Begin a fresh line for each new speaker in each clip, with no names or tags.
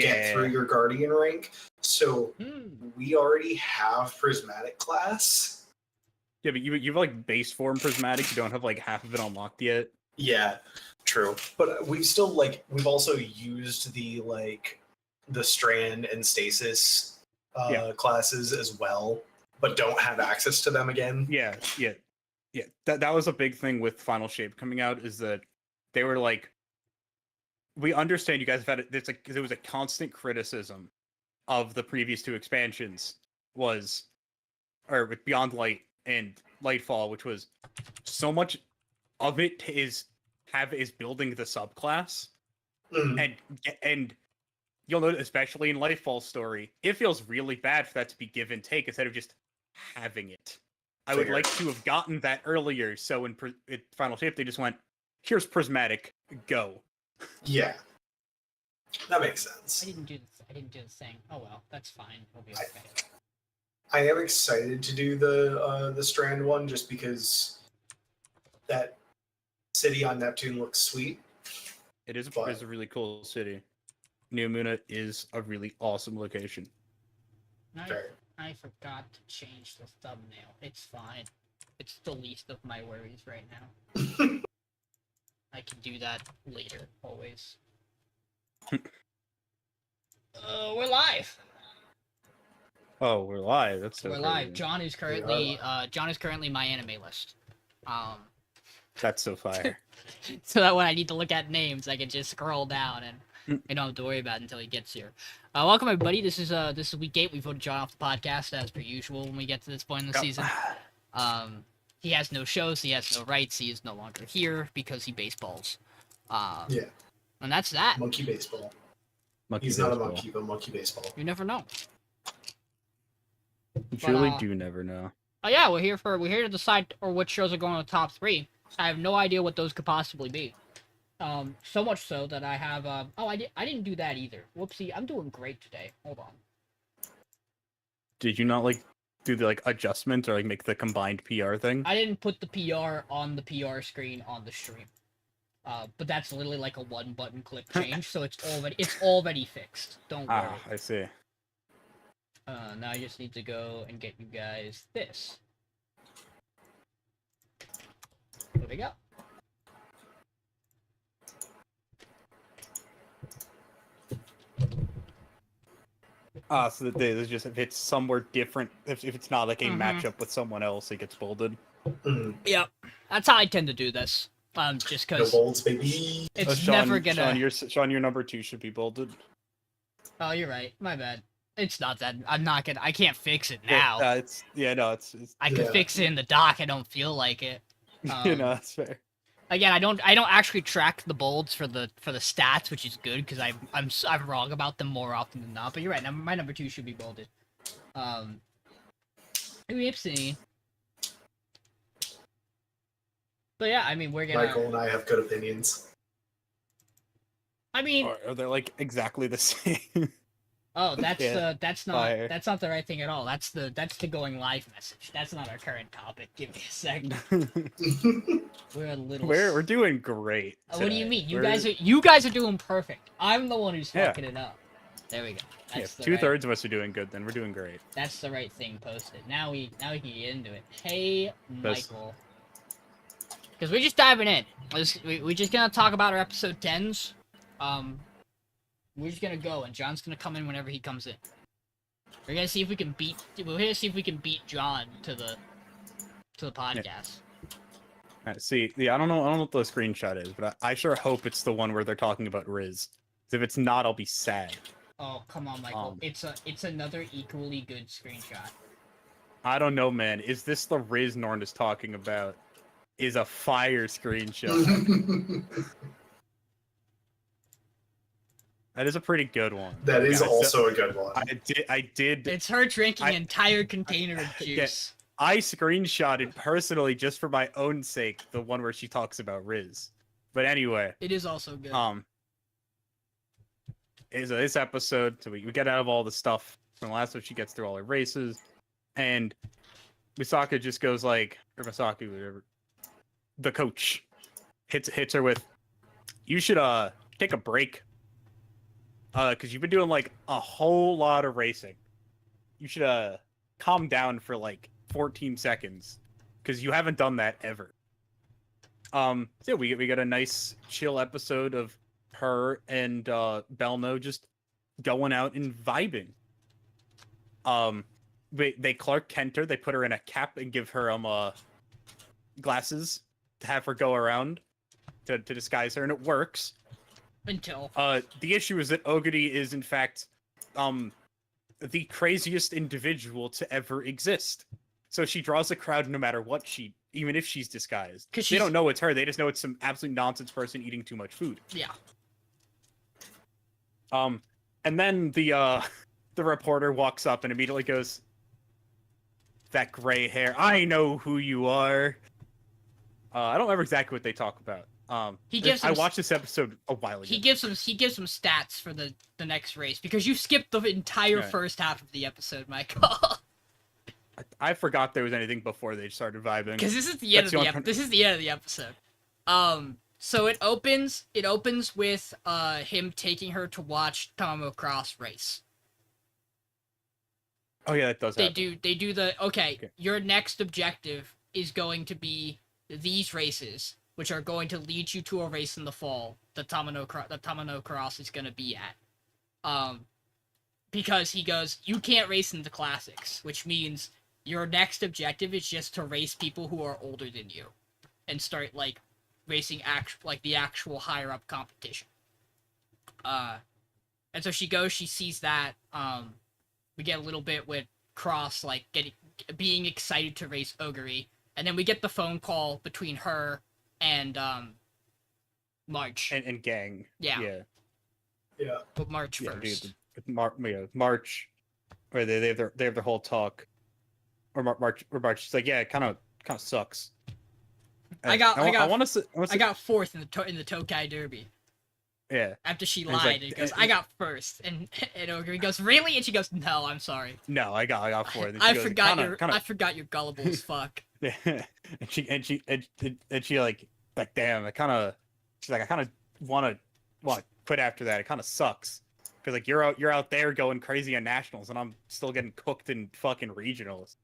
get through your Guardian rank. So we already have Prismatic class.
Yeah, but you have like base form Prismatic. You don't have like half of it unlocked yet.
Yeah, true. But we've also used the Strand and Stasis classes as well, but don't have access to them again.
Yeah. That was a big thing with Final Shape coming out, is that they were like, we understand you guys have had it. There was a constant criticism of the previous two expansions, with Beyond Light and Lightfall, which was so much of it is building the subclass, and you'll notice, especially in Lightfall's story, it feels really bad for that to be give and take instead of just having it. I would like to have gotten that earlier, so in Final Shape they just went, here's Prismatic, go.
Yeah, that makes sense.
I didn't do the thing. Oh well, that's fine. We'll be okay.
I am excited to do the Strand one just because that city on Neptune looks sweet.
It is a really cool city. New Muna is a really awesome location.
I forgot to change the thumbnail. It's fine. It's the least of my worries right now. I can do that later, always. We're live.
Oh, we're live. That's so
We're
crazy.
live. John is currently my anime list.
That's so fire.
So that when I need to look at names, I can just scroll down and I don't have to worry about it until he gets here. Welcome everybody. This is week 8. We voted John off the podcast as per usual when we get to this point in the season. He has no shows. He has no rights. He is no longer here because he baseballs.
Yeah.
And that's that.
Monkey baseball.
He's
not a monkey, but monkey baseball.
You never know.
You truly do never know.
Oh yeah, we're here to decide what shows are going to the top 3. I have no idea what those could possibly be. So much so that I have I didn't do that either. Whoopsie, I'm doing great today. Hold on.
Did you not do the adjustment or make the combined PR thing?
I didn't put the PR on the PR screen on the stream. But that's literally like a one button click change, so it's already fixed. Don't worry.
I see.
Now I just need to go and get you guys this. There we go.
So that there's just, if it's somewhere different, if it's not like a matchup with someone else, it gets bolded.
Yep, that's how I tend to do this. Just because
no bolds, baby.
It's
Sean,
never gonna.
Sean, your number 2 should be bolded.
Oh, you're right. My bad. It's not that. I can't fix it now.
I
could fix it in the doc. I don't feel like it.
That's fair.
Again, I don't actually track the bolds for the stats, which is good because I'm wrong about them more often than not. But you're right. My number 2 should be bolded. Oopsie. But yeah, I mean, we're gonna.
Michael and I have good opinions.
I mean,
are they exactly the same?
Oh, that's not the right thing at all. That's the going live message. That's not our current topic. Give me a second. We're a little.
We're doing great.
What do you mean? You guys are doing perfect. I'm the one who's fucking it up. There we go. That's
2/3 of us are doing good. Then we're doing great.
That's the right thing posted. Now we can get into it. Hey, Michael. Because we're just diving in. We're just gonna talk about our episode 10s. We're just gonna go, and John's gonna come in whenever he comes in. We're gonna see if we can beat. We're gonna see if we can beat John to the podcast.
Yeah. Alright, see, I don't know what the screenshot is, but I sure hope it's the one where they're talking about Riz. If it's not, I'll be sad.
Oh come on, Michael! It's another equally good screenshot.
I don't know, man. Is this the Riz Norn is talking about? Is a fire screenshot. That is a pretty good one.
That is also a good one.
I did.
It's her drinking an entire container of juice.
I screenshotted personally just for my own sake the one where she talks about Riz. But anyway.
It is also good.
This episode, so we get out of all the stuff from the last one. She gets through all her races, and Misaka just goes or Misaki, whatever. The coach hits her with, "You should take a break." because you've been doing like a whole lot of racing. You should calm down for like 14 seconds, because you haven't done that ever. So yeah, we got a nice chill episode of her and Belno just going out and vibing. They Clark Kent her. They put her in a cap and give her glasses to have her go around to disguise her, and it works.
Until
the issue is that Oguri is in fact the craziest individual to ever exist. So she draws a crowd no matter what even if she's disguised. They don't know it's her. They just know it's some absolute nonsense person eating too much food.
Yeah.
And then the reporter walks up and immediately goes, "That gray hair, I know who you are." I don't remember exactly what they talk about. I watched this episode a while ago.
He gives some stats for the next race, because you skipped the entire first half of the episode, Michael.
I forgot there was anything before they started vibing.
Because this is the end of the episode. So it opens with him taking her to watch Tomo Cross race.
Oh yeah, that does happen.
They do the okay. Your next objective is going to be these races, which are going to lead you to a race in the fall that Tamano Cross is going to be at. Because he goes, you can't race in the classics, which means your next objective is just to race people who are older than you, and start like racing the actual higher up competition. And so she goes, she sees that. We get a little bit with Cross like being excited to race Oguri, and then we get the phone call between her and March
and Gang.
Yeah. But March first.
March, where they have their whole talk. Or March. She's like, yeah, it kind of sucks.
I got fourth in the Tokai Derby.
Yeah.
After she lied, and goes, I got first, and Oguri goes, really? And she goes, no, I'm sorry.
No, I got fourth.
I forgot you're gullible as fuck.
Yeah. and she like damn, she's like, I kind of want to quit after that. It kind of sucks. Because like you're out there going crazy on nationals, and I'm still getting cooked in fucking regionals.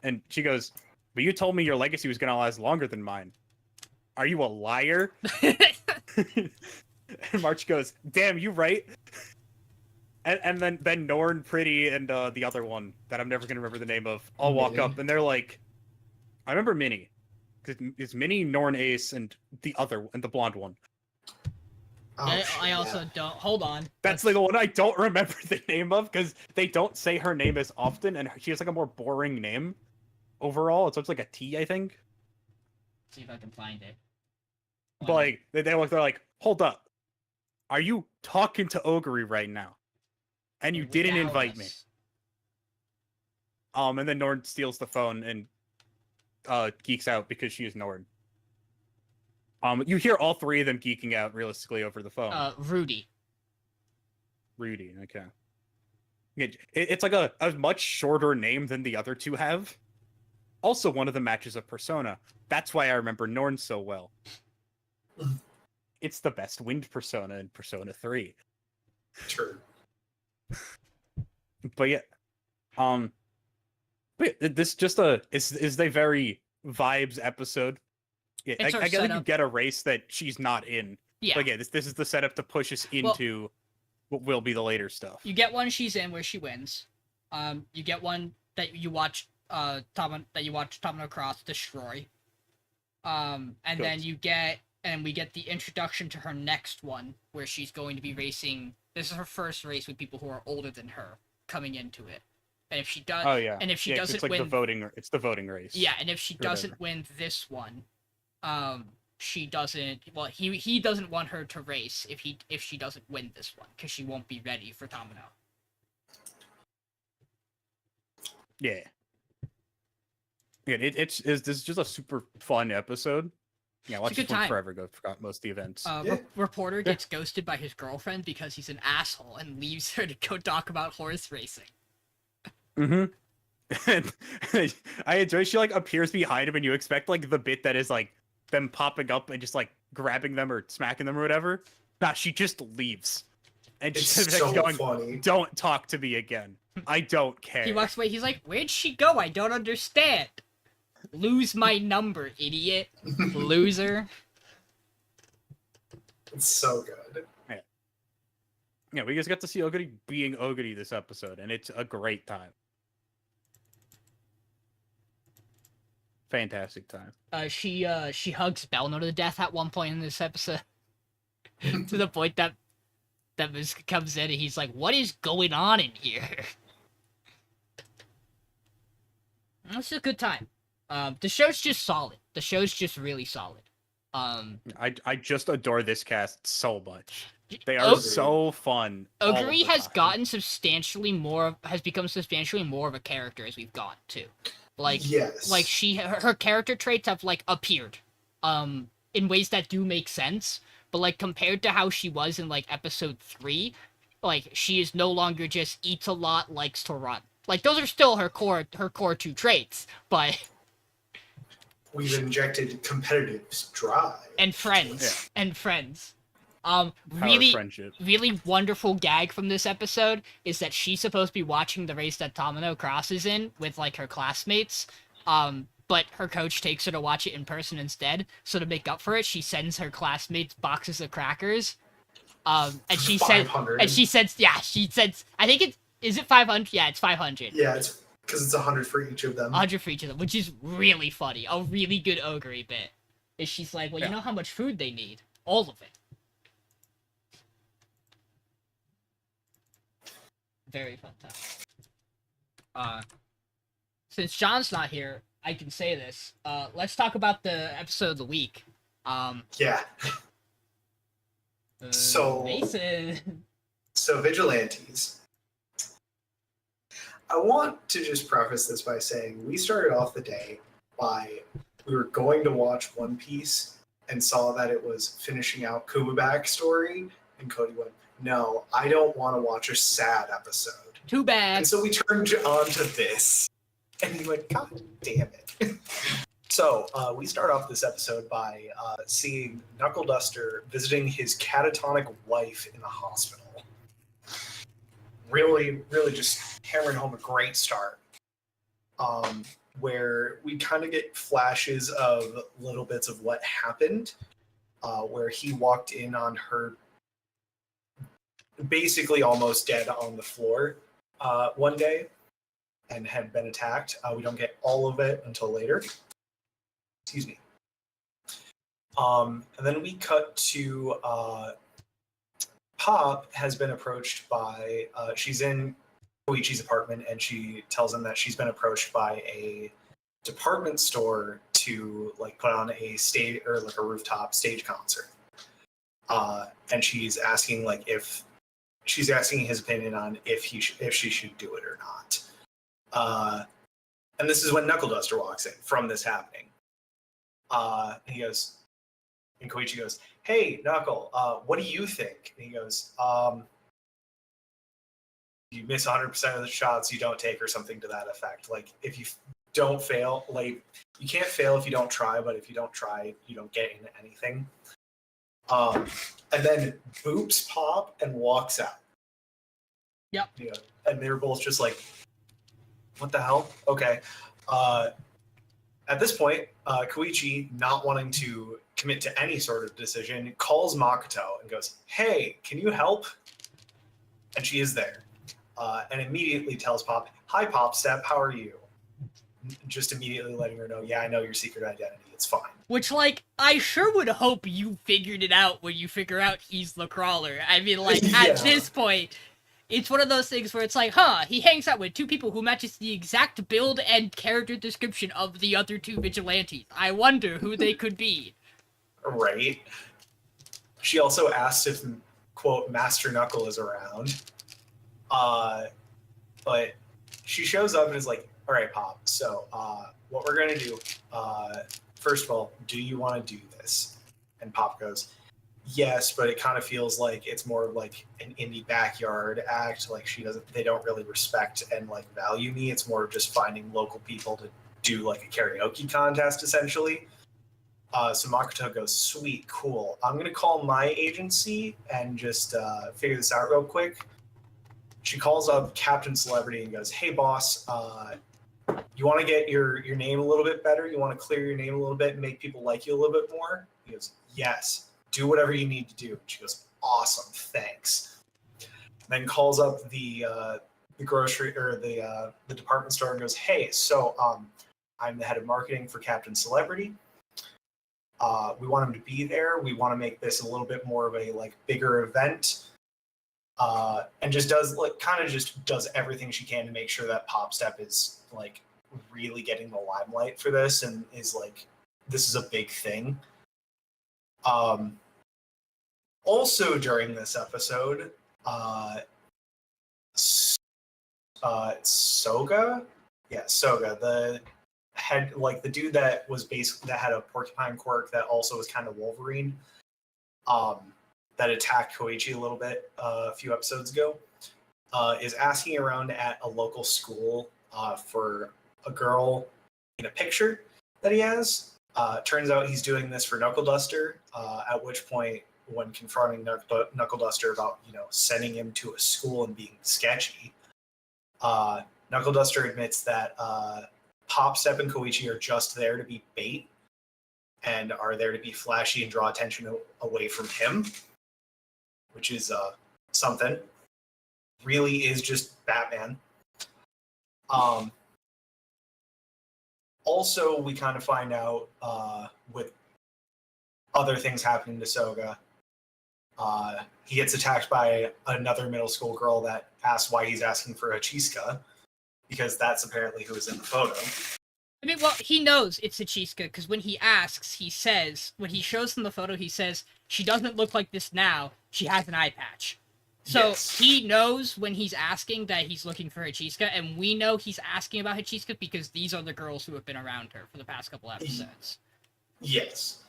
And she goes, but you told me your legacy was gonna last longer than mine. Are you a liar? And March goes, damn, you right. And then Norn, Pretty, and the other one that I'm never gonna remember the name of all walk up, and they're like, I remember Minnie. It's Minnie, Norn, Ace, and the blonde one.
I also don't. Hold on.
That's like the one I don't remember the name of, because they don't say her name as often, and she has like a more boring name overall. It's like a T, I think.
See if I can find it.
But like they're like, hold up, are you talking to Oguri right now? And you didn't invite me. And then Nord steals the phone and geeks out because she is Nord. You hear all three of them geeking out realistically over the phone.
Rudy,
okay. It's like a much shorter name than the other two have. Also, one of the matches of Persona. That's why I remember Norn so well. It's the best wind Persona in Persona 3.
True.
But yeah, this just is a very vibes episode. Yeah, I guess you get a race that she's not in.
Yeah.
But yeah, this is the setup to push us into what will be the later stuff.
You get one she's in where she wins. You get one that you watch Tamano Cross destroy. And
Good.
then we get the introduction to her next one where she's going to be racing. This is her first race with people who are older than her coming into it. And if she does, and if she doesn't
it's like
win,
it's the voting race.
Yeah, and if she doesn't win this one, she doesn't. Well, he doesn't want her to race if she doesn't win this one, because she won't be ready for Tamano.
Yeah. Yeah, this is just a super fun episode. Yeah, watch this one forever ago. Forgot most of the events.
Reporter gets ghosted by his girlfriend because he's an asshole and leaves her to go talk about horse racing.
And I enjoy she like appears behind him, and you expect like the bit that is like them popping up and just like grabbing them or smacking them or whatever. Nah, she just leaves. And
It's
she's
so
going,
funny.
"Don't talk to me again. I don't care."
He walks away. He's like, "Where'd she go? I don't understand." Lose my number, idiot. Loser.
It's so good.
Yeah, we just got to see Oguri being Oguri this episode, and it's a great time. Fantastic time.
She hugs Belno to death at one point in this episode. To the point that Mizuki comes in and he's like, "What is going on in here?" It's a good time. The show's just solid. The show's just really solid.
I just adore this cast so much. They are
Oguri-
so fun. all of
Oguri
the
has
time.
become substantially more of a character as we've gone to.
Yes.
Like her character traits have like appeared, in ways that do make sense. But like compared to how she was in like episode 3, like she is no longer just eats a lot, likes to run. Like those are still her core 2 traits, but
we've injected competitive drive
and friends.
Power
Really,
friendship.
really wonderful gag from this episode is that she's supposed to be watching the race that Tamino crosses in with like her classmates. But her coach takes her to watch it in person instead. So to make up for it, she sends her classmates boxes of crackers. And she said,
500.
she said, I think is it 500? Yeah, it's 500.
Yeah, it's because it's 100 for each of them.
100 for each of them, which is really funny. A really good Oguri bit. Is she's like, well, you know how much food they need? All of it. Very fun time. Since John's not here, I can say this. Let's talk about the episode of the week.
Yeah. So-
Mason.
So, Vigilantes. I want to just preface this by saying we started off the day we were going to watch One Piece and saw that it was finishing out Kumaback's story, and Cody went, "No, I don't want to watch a sad episode."
Too bad.
And so we turned on to this, and he went, "God damn it." So we start off this episode by seeing Knuckle Duster visiting his catatonic wife in the hospital. Really, really just hammering home a great start. Where we kind of get flashes of little bits of what happened, where he walked in on her basically almost dead on the floor one day and had been attacked. We don't get all of it until later. Excuse me. And then we cut to Pop has been approached by, she's in Koichi's apartment, and she tells him that she's been approached by a department store to like put on a stage or like a rooftop stage concert. And she's asking his opinion on if she should do it or not. And this is when Knuckle Duster walks in from this happening. And he goes, and Koichi goes, "Hey, Knuckle, what do you think?" And he goes, "You miss 100% of the shots you don't take," or something to that effect. Like, if you don't fail, like, you can't fail if you don't try, but if you don't try, you don't get into anything. And then boops Pop and walks out.
Yep.
Yeah, and they were both just like, "What the hell?" Okay. At this point, Koichi, not wanting to commit to any sort of decision, calls Makoto and goes, "Hey, can you help?" And she is there. And immediately tells Pop, "Hi, Pop Step, how are you?" Just immediately letting her know, "Yeah, I know your secret identity. It's fine."
Which, like, I sure would hope you figured it out when you figure out he's the crawler. I mean, like, at this point, it's one of those things where it's like, he hangs out with 2 people who matches the exact build and character description of the other 2 vigilantes. I wonder who they could be.
Right. She also asked if, quote, Master Knuckle is around. But she shows up and is like, "All right, Pop, so what we're going to do, first of all, do you want to do this?" And Pop goes, "Yes, but it kind of feels like it's more like an indie backyard act. Like they don't really respect and like value me. It's more of just finding local people to do like a karaoke contest, essentially." So Makoto goes, sweet, cool. I'm going to call my agency and just figure this out real quick. She calls up Captain Celebrity and goes, hey, boss, you want to get your name a little bit better? You want to clear your name a little bit and make people like you a little bit more? He goes, yes, do whatever you need to do. She goes, awesome, thanks. Then calls up the grocery or the department store and goes, hey, so I'm the head of marketing for Captain Celebrity. We want him to be there. We want to make this a little bit more of a like bigger event. And just does everything she can to make sure that Pop Step is like really getting the limelight for this and is like, this is a big thing. Also during this episode, Soga, the head, like the dude that had a porcupine quirk that also was kind of Wolverine, that attacked Koichi a little bit a few episodes ago, is asking around at a local school for a girl in a picture that he has. Turns out he's doing this for Knuckle Duster, at which point, when confronting Knuckle Duster about, sending him to a school and being sketchy, Knuckle Duster admits that Pop Step and Koichi are just there to be bait and are there to be flashy and draw attention away from him, which is something. Really is just Batman. Also, we kind of find out with other things happening to Soga, he gets attacked by another middle school girl that asks why he's asking for Hachisuka, because that's apparently who is in the photo.
I mean, well, he knows it's Hachisuka, because when he asks, he says, when he shows them the photo, he says, she doesn't look like this now, she has an eye patch. So
Yes.
He knows when he's asking that he's looking for Hachisuka, and we know he's asking about Hachisuka because these are the girls who have been around her for the past couple episodes.
Yes.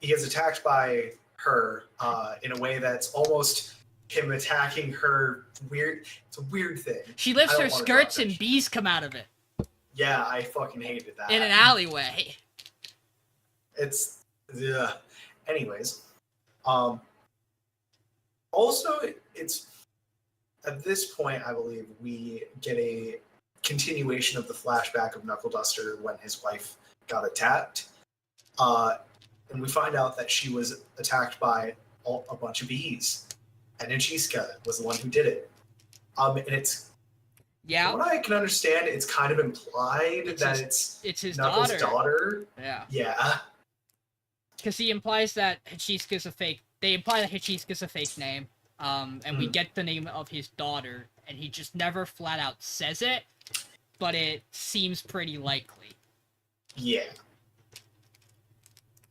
He gets attacked by her in a way that's almost him attacking her. Weird. It's a weird thing.
She lifts her skirts and bees come out of it.
Yeah, I fucking hated that.
In an alleyway.
It's anyways. Also, it's at this point, I believe, we get a continuation of the flashback of Knuckle Duster when his wife got attacked. And we find out that she was attacked by a bunch of bees. And Hachisuka was the one who did it. And it's...
Yeah.
From what I can understand, it's kind of implied it's
his
Knuckles' daughter.
Yeah.
Yeah.
Because he implies that Hachisuka's a fake... They imply that Hachisuka's a fake name. And we get the name of his daughter, and he just never flat out says it, but it seems pretty likely.
Yeah.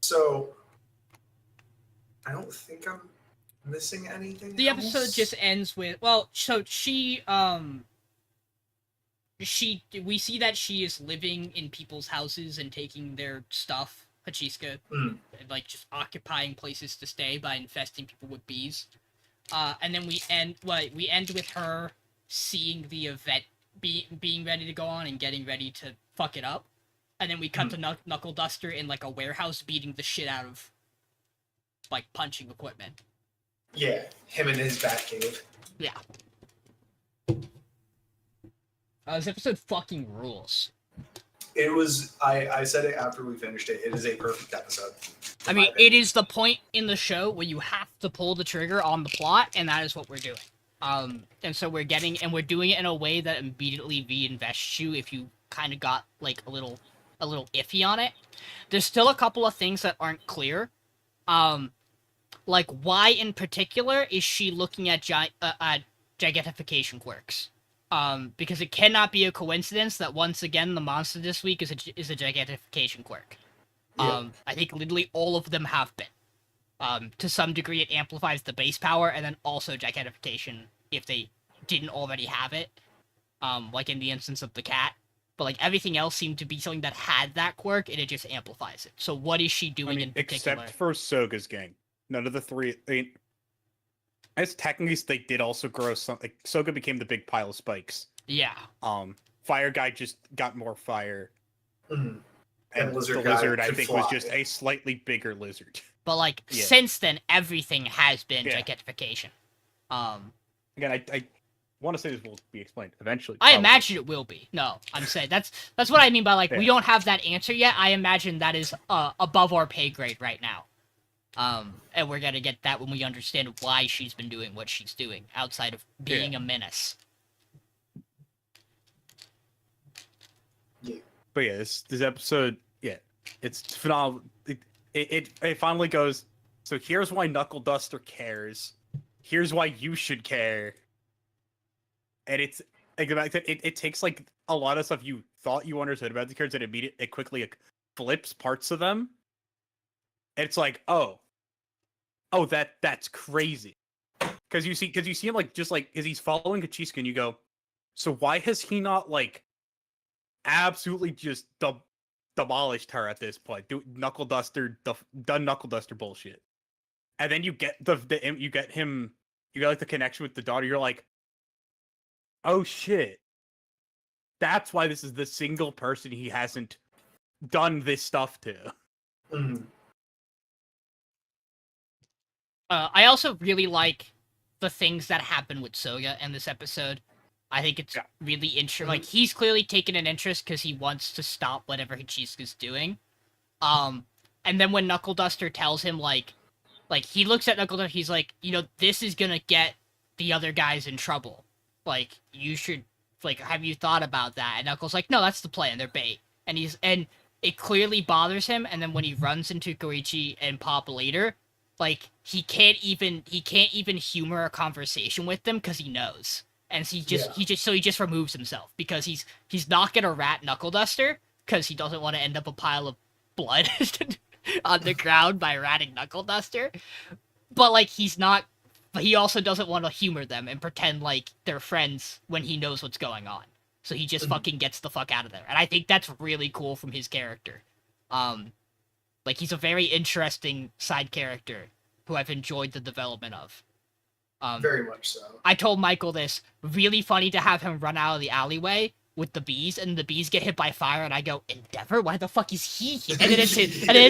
So, I don't think I'm missing anything.
The episode just ends with, well, so we see that she is living in people's houses and taking their stuff, Hachisuka, like just occupying places to stay by infesting people with bees. And then we end with her seeing the event being ready to go on and getting ready to fuck it up. And then we cut to Knuckle Duster in like a warehouse beating the shit out of like punching equipment.
Yeah, him in his Batcave.
Yeah. This episode fucking rules.
It was. I said it after we finished it. It is a perfect episode.
I mean, it is the point in the show where you have to pull the trigger on the plot, and that is what we're doing. And so we're doing it in a way that immediately reinvests you if you kind of got like a little iffy on it. There's still a couple of things that aren't clear. Like why in particular is she looking at gigatification quirks? Because it cannot be a coincidence that once again the monster this week is a gigatification quirk.
Yeah.
I think literally all of them have been. To some degree, it amplifies the base power, and then also gigatification if they didn't already have it. Like in the instance of the cat. But like everything else seemed to be something that had that quirk, and it just amplifies it. So what is she doing in particular?
Except for Soga's gang. None of the three... I mean, as technically, they did also grow some... Like, Soga became the big pile of spikes.
Yeah.
Fire Guy just got more fire.
And
the
lizard
lizard,
guy
I
could
think,
fly.
was just a slightly bigger lizard.
But like
Yeah.
since then, everything has been
Yeah.
gigantification.
Again, I want to say this will be explained eventually.
I
probably.
imagine it will be. No, I'm saying that's what I mean by like we
Yeah.
don't have that answer yet. I imagine that is above our pay grade right now. And we're gonna get that when we understand why she's been doing what she's doing outside of being a menace.
Yeah.
But yeah, this episode, yeah, it's phenomenal. It finally goes. So here's why Knuckle Duster cares. Here's why you should care. And it's like it takes like a lot of stuff you thought you understood about the characters and it quickly like, flips parts of them. And it's like, oh, that's crazy. Because you see him like just like as he's following Kachisuke and you go, so why has he not like absolutely just demolished her at this point? Done Knuckle Duster bullshit. And then you get you get like the connection with the daughter. You're like, oh shit, that's why this is the single person he hasn't done this stuff to.
Mm.
I also really like the things that happen with Soga in this episode. I think it's really interesting. Like, he's clearly taken an interest because he wants to stop whatever Hachisuke's doing. And then when Knuckle Duster tells him, like he looks at Knuckle Duster, he's like, you know, this is gonna get the other guys in trouble. Like, you should, like, have you thought about that? And Knuckles like, no, that's the plan, they're bait. And it clearly bothers him, and then when he runs into Koichi and Pop later, like, he can't even humor a conversation with them because he knows. And he just removes himself because he's not gonna rat Knuckle Duster because he doesn't want to end up a pile of blood on the ground by ratting Knuckle Duster. But like but he also doesn't want to humor them and pretend like they're friends when he knows what's going on. So he just fucking gets the fuck out of there. And I think that's really cool from his character. Like, he's a very interesting side character who I've enjoyed the development of.
Very much so.
I told Michael this. Really funny to have him run out of the alleyway with the bees, and the bees get hit by fire, and I go, Endeavor? Why the fuck is he here? And then it's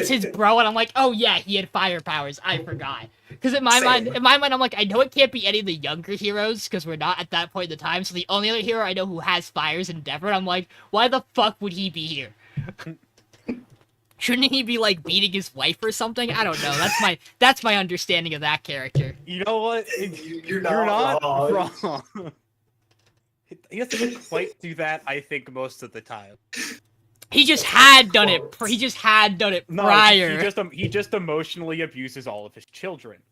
his bro, and I'm like, oh yeah, he had fire powers. I forgot. Because in my mind, I'm like, I know it can't be any of the younger heroes, because we're not at that point in the time, so the only other hero I know who has fire is Endeavor, and I'm like, why the fuck would he be here? Shouldn't he be, like, beating his wife or something? I don't know. That's my understanding of that character.
You know what?
You're not
wrong. He doesn't quite do that, I think, most of the time.
He just had done it. He just had done it prior.
He just emotionally abuses all of his children.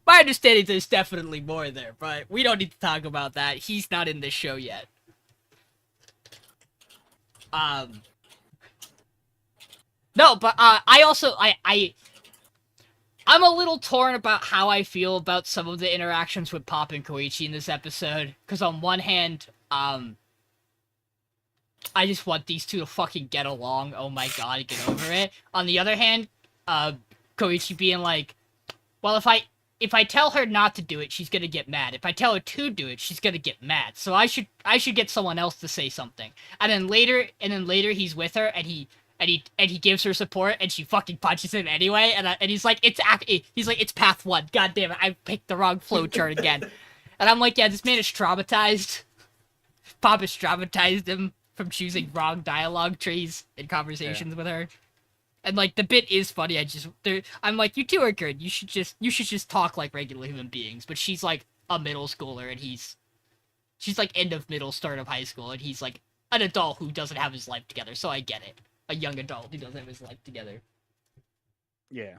My understanding there's definitely more there, but we don't need to talk about that. He's not in this show yet. No, but I'm a little torn about how I feel about some of the interactions with Pop and Koichi in this episode. Because on one hand, I just want these two to fucking get along. Oh my god, get over it. On the other hand, Koichi being like, well, if I tell her not to do it, she's gonna get mad. If I tell her to do it, she's gonna get mad. So I should get someone else to say something. And then later he's with her and he gives her support, and she fucking punches him anyway. And he's like, it's path 1. God damn it, I picked the wrong flowchart again. And I'm like, yeah, this man is traumatized. Pop has traumatized him from choosing wrong dialogue trees in conversations with her. And like the bit is funny. I'm like, you two are good. You should just talk like regular human beings. But she's like a middle schooler, and she's like end of middle, start of high school, and he's like an adult who doesn't have his life together. So I get it. A young adult who doesn't have his life together.
Yeah.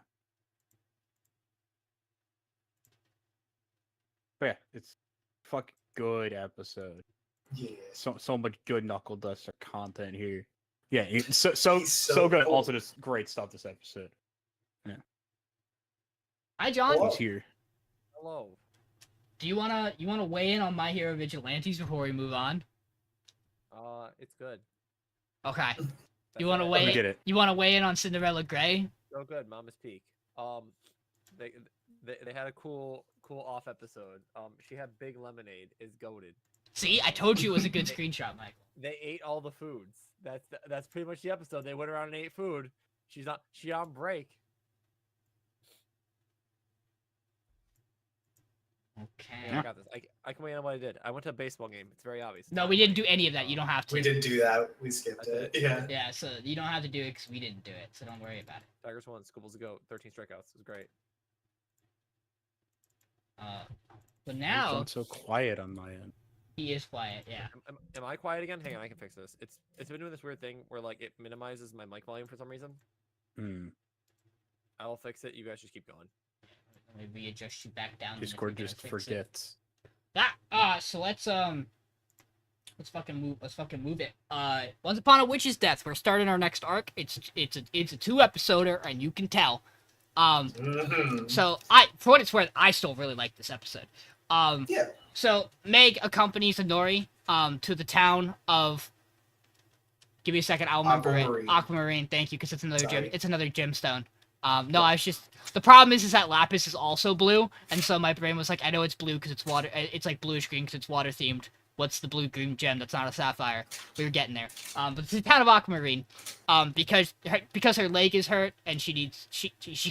But yeah, it's a fucking good episode.
Yeah.
So much good Knuckle Duster content here. Yeah, it's so good.
Cool.
Also, just great stuff this episode. Yeah.
Hi, John.
Hello.
He's here.
Hello.
Do you wanna weigh in on My Hero Vigilantes before we move on?
It's good.
Okay. You
That's
wanna
it.
weigh?
We get it.
You wanna weigh in on Cinderella Grey?
So good, Mama's Peak. They had a cool off episode. She had Big Lemonade is goated.
See, I told you it was a good screenshot, Michael.
They ate all the foods. That's pretty much the episode. They went around and ate food. She on break.
Okay.
Yeah, I got this. I can wait on what I did. I went to a baseball game. It's very obvious.
No, we didn't do any of that. You don't have to.
We didn't do that. We skipped it. Yeah.
Yeah, so you don't have to do it because we didn't do it. So don't worry about it.
Tigers won. Squibbles a goat. 13 strikeouts. It was great.
But
It's
now
gone so quiet on my end.
he is quiet. Yeah.
Am I quiet again? Hang on, I can fix this. It's been doing this weird thing where like it minimizes my mic volume for some reason. I'll fix it. You guys just keep going.
Let me readjust you back down.
Discord just forgets.
So let's fucking move it. Once Upon a Witch's Death. We're starting our next arc. It's a 2-episoder, and you can tell. So for what it's worth, I still really like this episode.
Yeah.
So Meg accompanies Inori to the town of. Give me a second. I'll remember
Aquamarine.
it. Aquamarine. Thank you, because it's another gem.
Sorry.
It's another gemstone. No, I was just. The problem is that Lapis is also blue, and so my brain was like, I know it's blue because it's water. It's like bluish green because it's water themed. What's the blue green gem that's not a sapphire? We were getting there. But it's the town of Aquamarine. Because her leg is hurt and she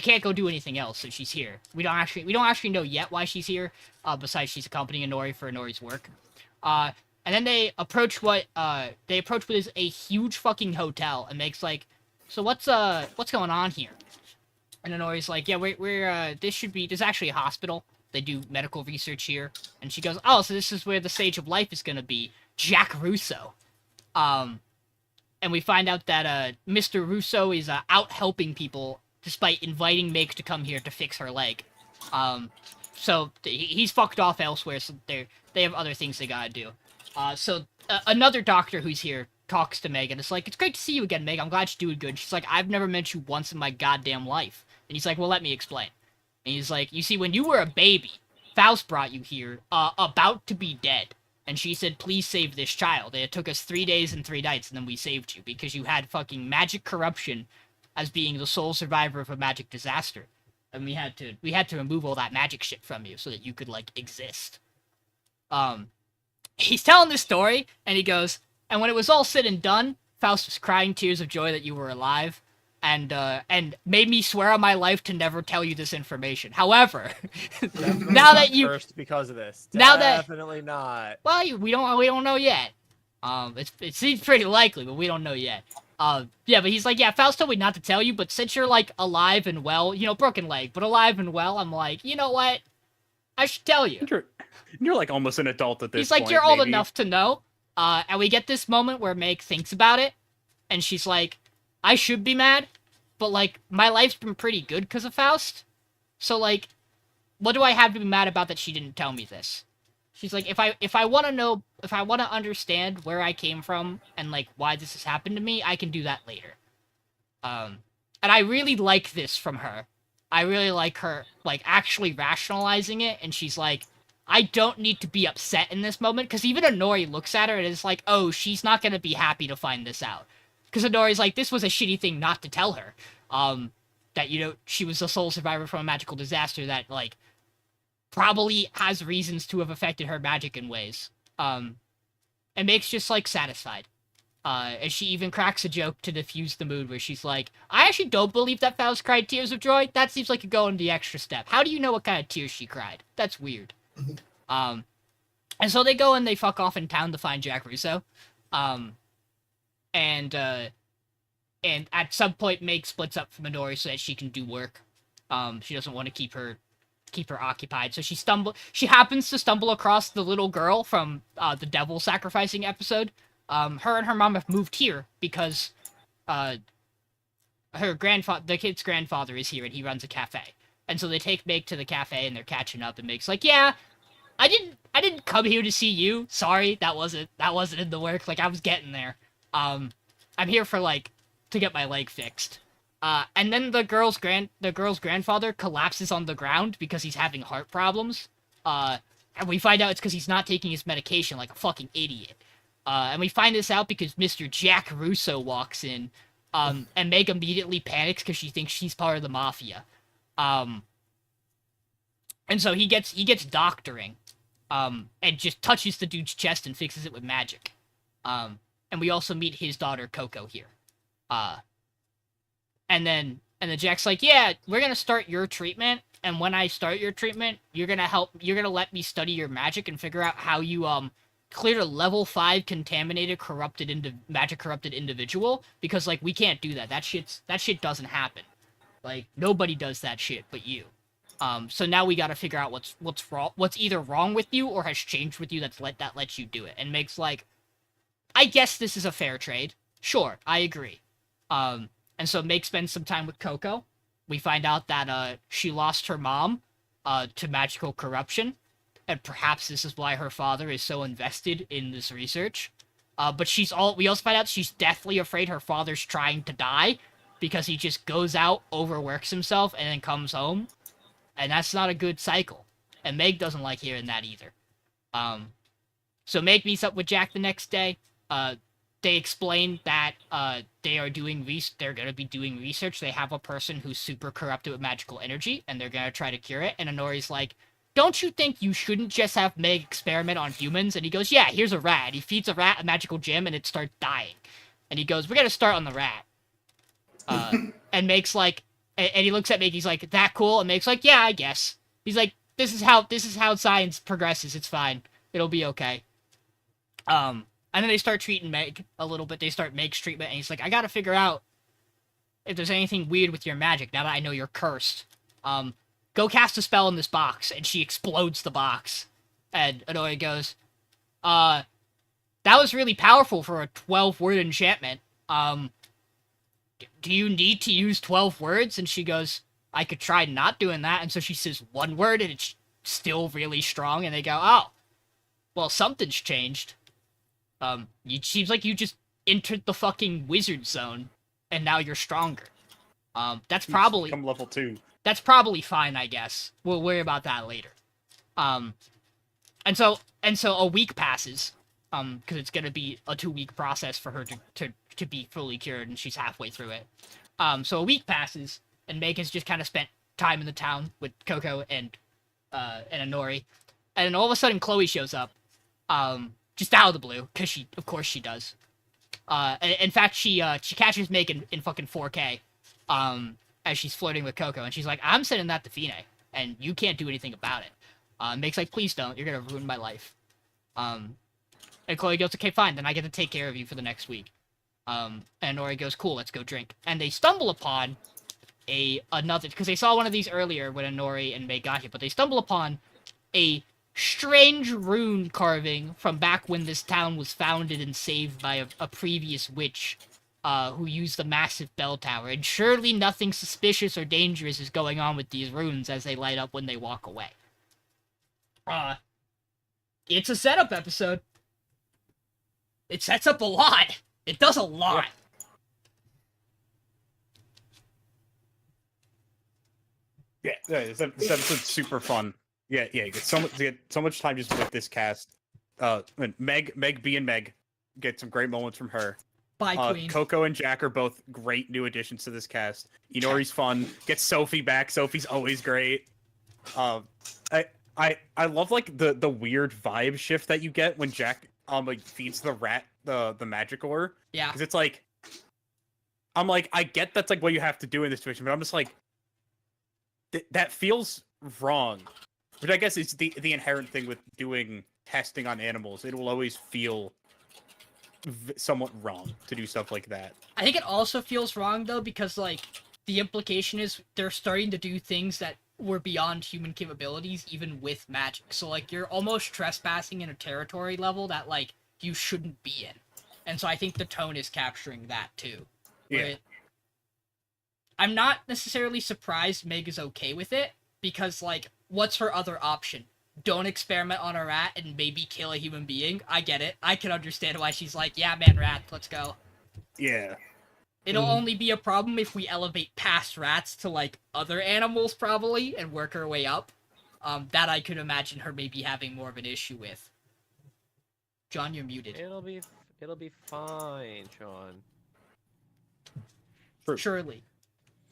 can't go do anything else, so she's here. We don't actually know yet why she's here. Besides she's accompanying Inori for Inori's work. And then they approach what is a huge fucking hotel and makes like, so what's going on here? And Inori's like, yeah, there's actually a hospital. They do medical research here. And she goes, oh, so this is where the Sage of Life is gonna be. Jack Russo. And we find out that, Mr. Russo is, out helping people, despite inviting Meg to come here to fix her leg. So he's fucked off elsewhere, so they have other things they gotta do. So another doctor who's here talks to Meg, and it's like, it's great to see you again, Meg. I'm glad you're doing good. She's like, I've never met you once in my goddamn life. And he's like, well, let me explain. And he's like, you see, when you were a baby, Faust brought you here, about to be dead. And she said, please save this child. And it took us 3 days and 3 nights, and then we saved you, because you had fucking magic corruption as being the sole survivor of a magic disaster. And we had to remove all that magic shit from you so that you could, like, exist. He's telling this story, and he goes, and when it was all said and done, Faust was crying tears of joy that you were alive. And made me swear on my life to never tell you this information. However, now that you
cursed because of this,
now
definitely not.
Well, we don't know yet. It seems pretty likely, but we don't know yet. Yeah, but he's like, yeah, Faust told me not to tell you, but since you're like alive and well, broken leg, but alive and well, I'm like, you know what? I should tell you.
You're like almost an adult at this
He's
point.
like, you're old
maybe.
enough to know. And we get this moment where Meg thinks about it, and she's like, I should be mad, but, like, my life's been pretty good because of Faust. So, like, what do I have to be mad about that she didn't tell me this? She's like, if I want to understand where I came from and, like, why this has happened to me, I can do that later. And I really like this from her. I really like her, like, actually rationalizing it, and she's like, I don't need to be upset in this moment, because even Inori looks at her and is like, oh, she's not going to be happy to find this out. Because Inori's like, this was a shitty thing not to tell her. That, she was the sole survivor from a magical disaster that, like, probably has reasons to have affected her magic in ways. And Meg's just, like, satisfied. And she even cracks a joke to diffuse the mood where she's like, I actually don't believe that Faust cried tears of joy. That seems like a going the extra step. How do you know what kind of tears she cried? That's weird. And so they go and they fuck off in town to find Jack Russo. And at some point Meg splits up from Midori so that she can do work. She doesn't want to keep her occupied. So she happens to stumble across the little girl from the devil sacrificing episode. Her and her mom have moved here because the kid's grandfather is here and he runs a cafe. And so they take Meg to the cafe and they're catching up, and Meg's like, yeah, I didn't come here to see you. Sorry, that wasn't in the works. Like, I was getting there. I'm here for, like, to get my leg fixed. And then the girl's grandfather collapses on the ground because he's having heart problems. And we find out it's because he's not taking his medication like a fucking idiot. And we find this out because Mr. Jack Russo walks in, and Meg immediately panics because she thinks she's part of the mafia. And so he gets doctoring. and just touches the dude's chest and fixes it with magic. And we also meet his daughter Coco here. And then Jack's like, yeah, we're gonna start your treatment, and when I start your treatment, you're gonna let me study your magic and figure out how you cleared a level 5 contaminated magic corrupted individual, because like we can't do that. That shit doesn't happen. Like nobody does that shit but you. So now we gotta figure out what's wrong, what's either wrong with you or has changed with you that lets you do it. And makes like, I guess this is a fair trade. Sure, I agree. And so Meg spends some time with Coco. We find out that she lost her mom to magical corruption, and perhaps this is why her father is so invested in this research. But we also find out she's deathly afraid her father's trying to die, because he just goes out, overworks himself, and then comes home. And that's not a good cycle. And Meg doesn't like hearing that either. So Meg meets up with Jack the next day. They explain that they're going to be doing research. They have a person who's super corrupted with magical energy, and they're going to try to cure it. And Honori's like, don't you think you shouldn't just have Meg experiment on humans? And he goes, yeah, here's a rat. He feeds a rat a magical gem, and it starts dying. And he goes, we're going to start on the rat. And Meg's like, and he looks at Meg, he's like, that cool? And Meg's like, yeah, I guess. He's like, this is how science progresses. It's fine. It'll be okay. And then they start treating Meg a little bit. They start Meg's treatment, and he's like, I gotta figure out if there's anything weird with your magic now that I know you're cursed. Go cast a spell in this box. And she explodes the box. And Honori goes, that was really powerful for a 12-word enchantment. Do you need to use 12 words? And she goes, I could try not doing that. And so she says one word, and it's still really strong. And they go, oh, well, something's changed. It seems like you just entered the fucking wizard zone, and now you're stronger. That's probably...
Come level 2.
That's probably fine, I guess. We'll worry about that later. And so a week passes, because it's gonna be a 2-week process for her to be fully cured, and she's halfway through it. So a week passes, and Meg has just kind of spent time in the town with Coco and Honori, and then all of a sudden Chloe shows up, just out of the blue, because of course she does. In fact, she catches Meg in fucking 4K, as she's flirting with Coco, and she's like, I'm sending that to Fine, and you can't do anything about it. Meg's like, please don't, you're gonna ruin my life. And Chloe goes, okay, fine, then I get to take care of you for the next week. And Honori goes, cool, let's go drink. And they stumble upon another, because they saw one of these earlier when Honori and Meg got here, but they stumble upon a strange rune carving from back when this town was founded and saved by a previous witch, who used the massive bell tower. And surely nothing suspicious or dangerous is going on with these runes as they light up when they walk away. It's a setup episode. It sets up a lot. It does a lot.
Yeah, this episode's super fun. Yeah, you get so much time just with this cast. Meg being Meg, get some great moments from her.
Bye, Queen.
Coco and Jack are both great new additions to this cast. Inori's fun. Get Sophie back. Sophie's always great. I love like the weird vibe shift that you get when Jack like feeds the rat the magic ore.
Yeah.
Because it's like, I'm like, I get that's like what you have to do in this situation, but I'm just like, that feels wrong. Which I guess is the inherent thing with doing testing on animals. It will always feel somewhat wrong to do stuff like that.
I think it also feels wrong though, because like the implication is they're starting to do things that were beyond human capabilities, even with magic. So like you're almost trespassing in a territory level that like you shouldn't be in. And so I think the tone is capturing that too.
Yeah.
I'm not necessarily surprised Meg is okay with it, because like, what's her other option? Don't experiment on a rat and maybe kill a human being? I get it. I can understand why she's like, yeah man, rat, let's go.
Yeah.
It'll only be a problem if we elevate past rats to like other animals probably and work our way up. That I could imagine her maybe having more of an issue with. John, you're muted.
It'll be fine, Sean.
Surely.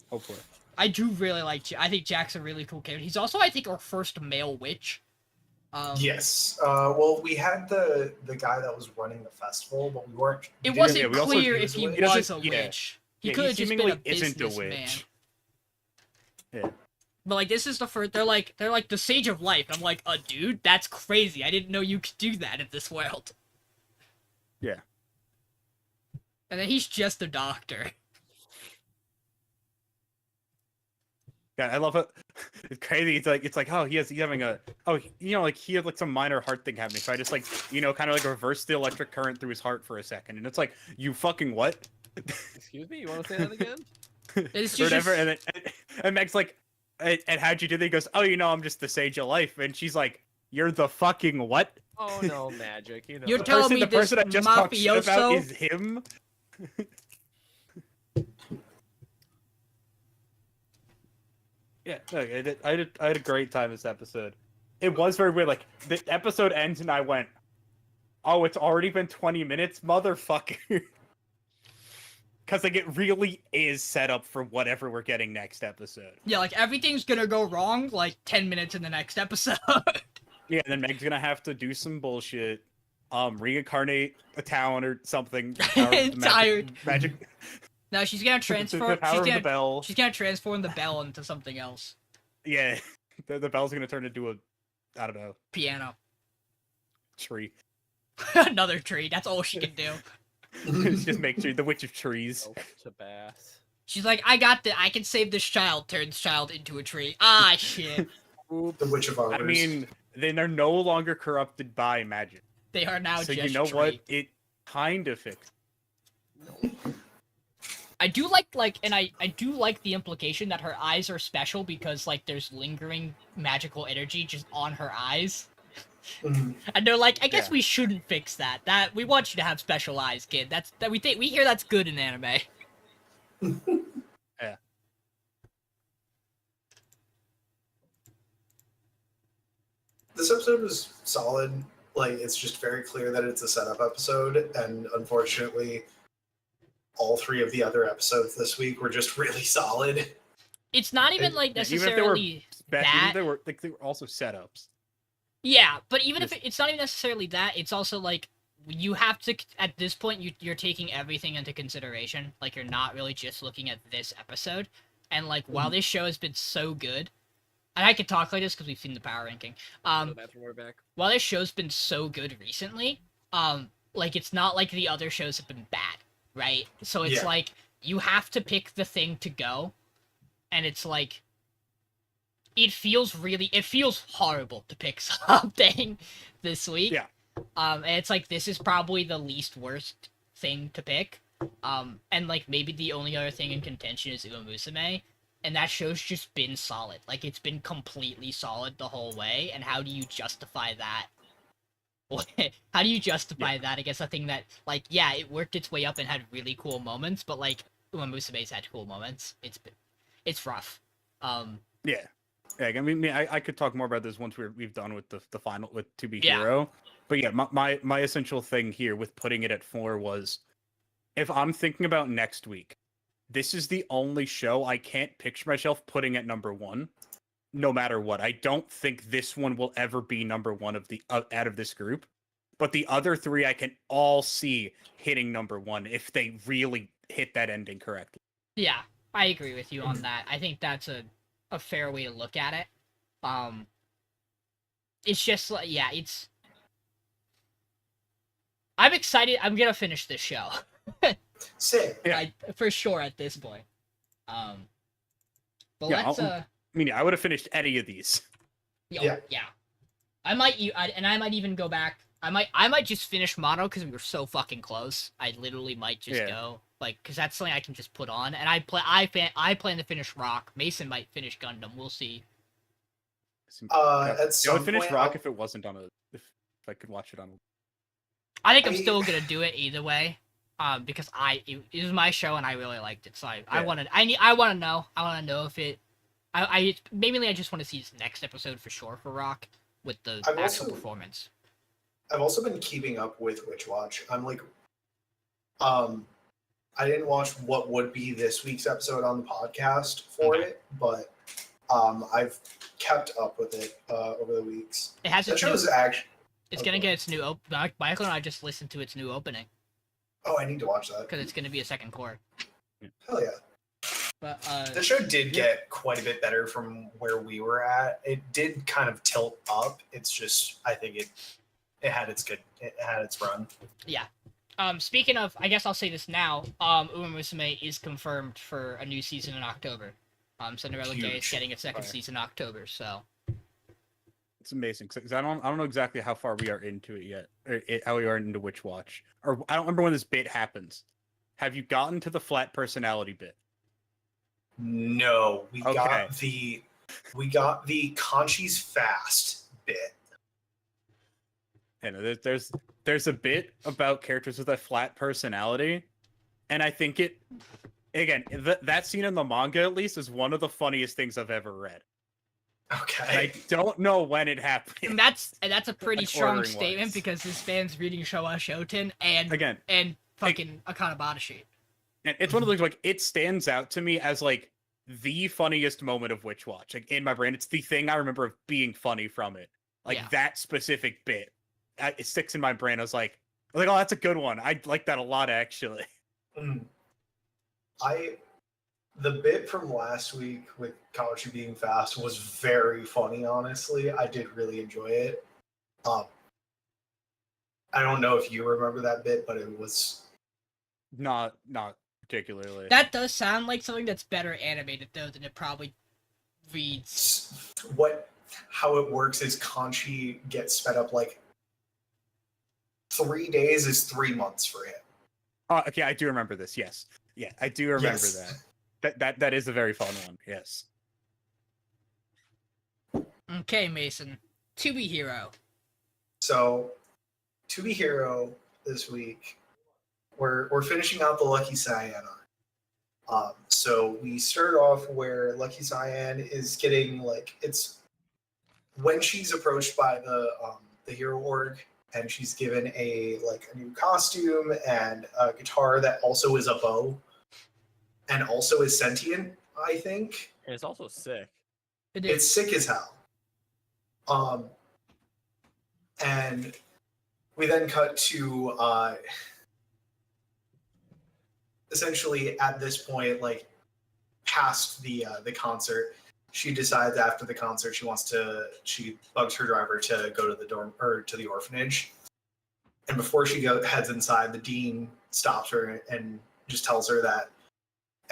Hopefully.
I do really like I think Jack's a really cool character. He's also, I think, our first male witch.
Yes. Well, we had the guy that was running the festival, but we weren't.
It
we
wasn't
didn't
we also-
clear
he
if he
was a
He doesn't-
was a
yeah.
witch. He
Yeah,
could
he
have just been
seemingly
a
isn't a
businessman.
witch. Yeah.
But like this is the first. They're like the sage of life. I'm like, dude, that's crazy. I didn't know you could do that in this world.
Yeah.
And then he's just a doctor.
Yeah, I love it. It's crazy. It's like, oh, he's having a, like he had like some minor heart thing happening. So I just like, kind of like reverse the electric current through his heart for a second, and it's like, you fucking what?
Excuse me, you want to say that again?
It's
Or whatever.
just-
And Meg's like, and how'd you do that? He goes, oh, I'm just the sage of life, and she's like, you're the fucking what?
Oh no, magic.
You're
The
telling me
the
this
person I just talked shit about
mafioso-
is him. Yeah, no, I had a great time this episode. It was very weird. Like the episode ends and I went, "Oh, it's already been 20 minutes, motherfucker." Because like it really is set up for whatever we're getting next episode.
Yeah, like everything's gonna go wrong like 10 minutes in the next episode.
Yeah, and then Meg's gonna have to do some bullshit, reincarnate a town or something.
Tired.
Magic.
No, she's gonna
The
transform.
power of the bell.
She's gonna transform the bell into something else.
Yeah, the bell's gonna turn into I don't know,
Piano.
tree.
Another tree. That's all she can do.
Just make sure the witch of trees.
Oh, to bass.
She's like, I got the. I can save this child. Turns child into a tree. Ah, shit.
Oops.
The Witch of Arbors.
I mean, then they're no longer corrupted by magic.
They are now
So
just
you know
tree.
what? It kind of fixed.
I do like, and I do like the implication that her eyes are special because like there's lingering magical energy just on her eyes.
Mhm.
And they're like, I guess
Yeah.
we shouldn't fix that. That we want you to have special eyes, kid. We hear that's good in anime.
Yeah.
This episode was solid. Like, it's just very clear that it's a setup episode, and unfortunately, all three of the other episodes this week were just really solid.
It's not even
And-
like
Yeah, even if they were
necessarily
Even
that.
they were also setups.
Yeah, but even if
Yes.
it's not even necessarily that, it's also like you have to at this point you're taking everything into consideration. Like you're not really just looking at this episode. And like while this show has been so good, and I could talk like this because we've seen the power ranking.
The bathroom, we're back.
While this show's been so good recently, like it's not like the other shows have been bad, right? So it's
Yeah.
like you have to pick the thing to go, and it's like it feels horrible to pick something this week.
Yeah.
And it's like this is probably the least worst thing to pick. And like maybe the only other thing in contention is Umamusume. And that show's just been solid. Like, it's been completely solid the whole way, and how do you justify that? How do you justify that against a thing that, like, yeah, it worked its way up and had really cool moments, but, like, Umamusume's had cool moments. It's rough.
Yeah. Yeah, I mean, I could talk more about this once we've done with the final, with To Be
Yeah.
Hero. But yeah, my essential thing here with putting it at 4 was, if I'm thinking about next week, this is the only show I can't picture myself putting at number 1, no matter what. I don't think this one will ever be number 1 of the out of this group, but the other 3 I can all see hitting number 1 if they really hit that ending correctly.
Yeah, I agree with you on that. I think that's a fair way to look at it. It's just like, yeah, I'm excited. I'm gonna finish this show.
Sick.
Yeah.
For sure at this point. But
Yeah,
let's
I mean, I would have finished any of these.
yeah. I might even go back. I might just finish Mono because we were so fucking close. I literally might just go like because that's something I can just put on. And I plan to finish Rock. Mason might finish Gundam. We'll see.
At
I
some
would finish
point,
Rock
I'll-
if it wasn't on if I could watch it on.
I think I'm
I-
still gonna do it either way. Because it was my show and I really liked it. So I
Yeah.
want to know. I want to know if it. Maybe I just want to see this next episode for sure for Rock with the
I've
actual
also-
performance.
I've also been keeping up with Witch Watch. I'm like, I didn't watch what would be this week's episode on the podcast for
Okay.
it, but I've kept up with it over the weeks.
It has
That
its
show
new,
is actually.
it's gonna get its new Michael and I just listened to its new opening
Oh, I need to watch that.
because it's gonna be a second core.
Hell yeah.
But
The show did get quite a bit better from where we were at. It did kind of tilt up. It's just I think it had its run.
yeah. Speaking of, I guess I'll say this now. Umamusume is confirmed for a new season in October. Cinderella Gay is
Huge.
getting its second
Fire.
season in October. So
It's amazing because I don't know exactly how far we are into it yet, or how we are into Witch Watch, or I don't remember when this bit happens. Have you gotten to the flat personality bit?
No, we
Okay.
got the Conchi's fast bit.
And there's a bit about characters with a flat personality, and I think that scene in the manga at least is one of the funniest things I've ever read. And I
Okay.
don't know when it happened.
and that's a pretty
Like,
strong
ordering
statement
wise.
because this man's reading Showa Shoten
Again,
and fucking Akana Badashi.
and it's one of those like it stands out to me as like the funniest moment of Witch Watch. Like in my brain, it's the thing I remember of being funny from it. Like
Yeah.
that specific bit, it sticks in my brain. I was like, oh, that's a good one. I like that a lot actually.
Mm. The bit from last week with Conchi being fast was very funny. Honestly, I did really enjoy it. I don't know if you remember that bit, but it was
Not particularly.
That does sound like something that's better animated though than it probably reads.
how it works is Conchi gets sped up like 3 days is 3 months for him.
Oh, okay, I do remember this. Yes, yeah, I do remember
Yes.
that is a very fun one. Yes.
Okay, Mason. To be hero.
So, to be hero this week, we're finishing out the Lucky Cyan arc. So we start off where Lucky Cyan is getting it's when she's approached by the hero org, and she's given a new costume and a guitar that also is a bow and also is sentient, I think.
And it's also sick.
It's sick as hell. And we then cut to essentially at this point, past the concert. She decides after the concert she bugs her driver to go to the dorm or to the orphanage. And before she heads inside, the dean stops her and just tells her that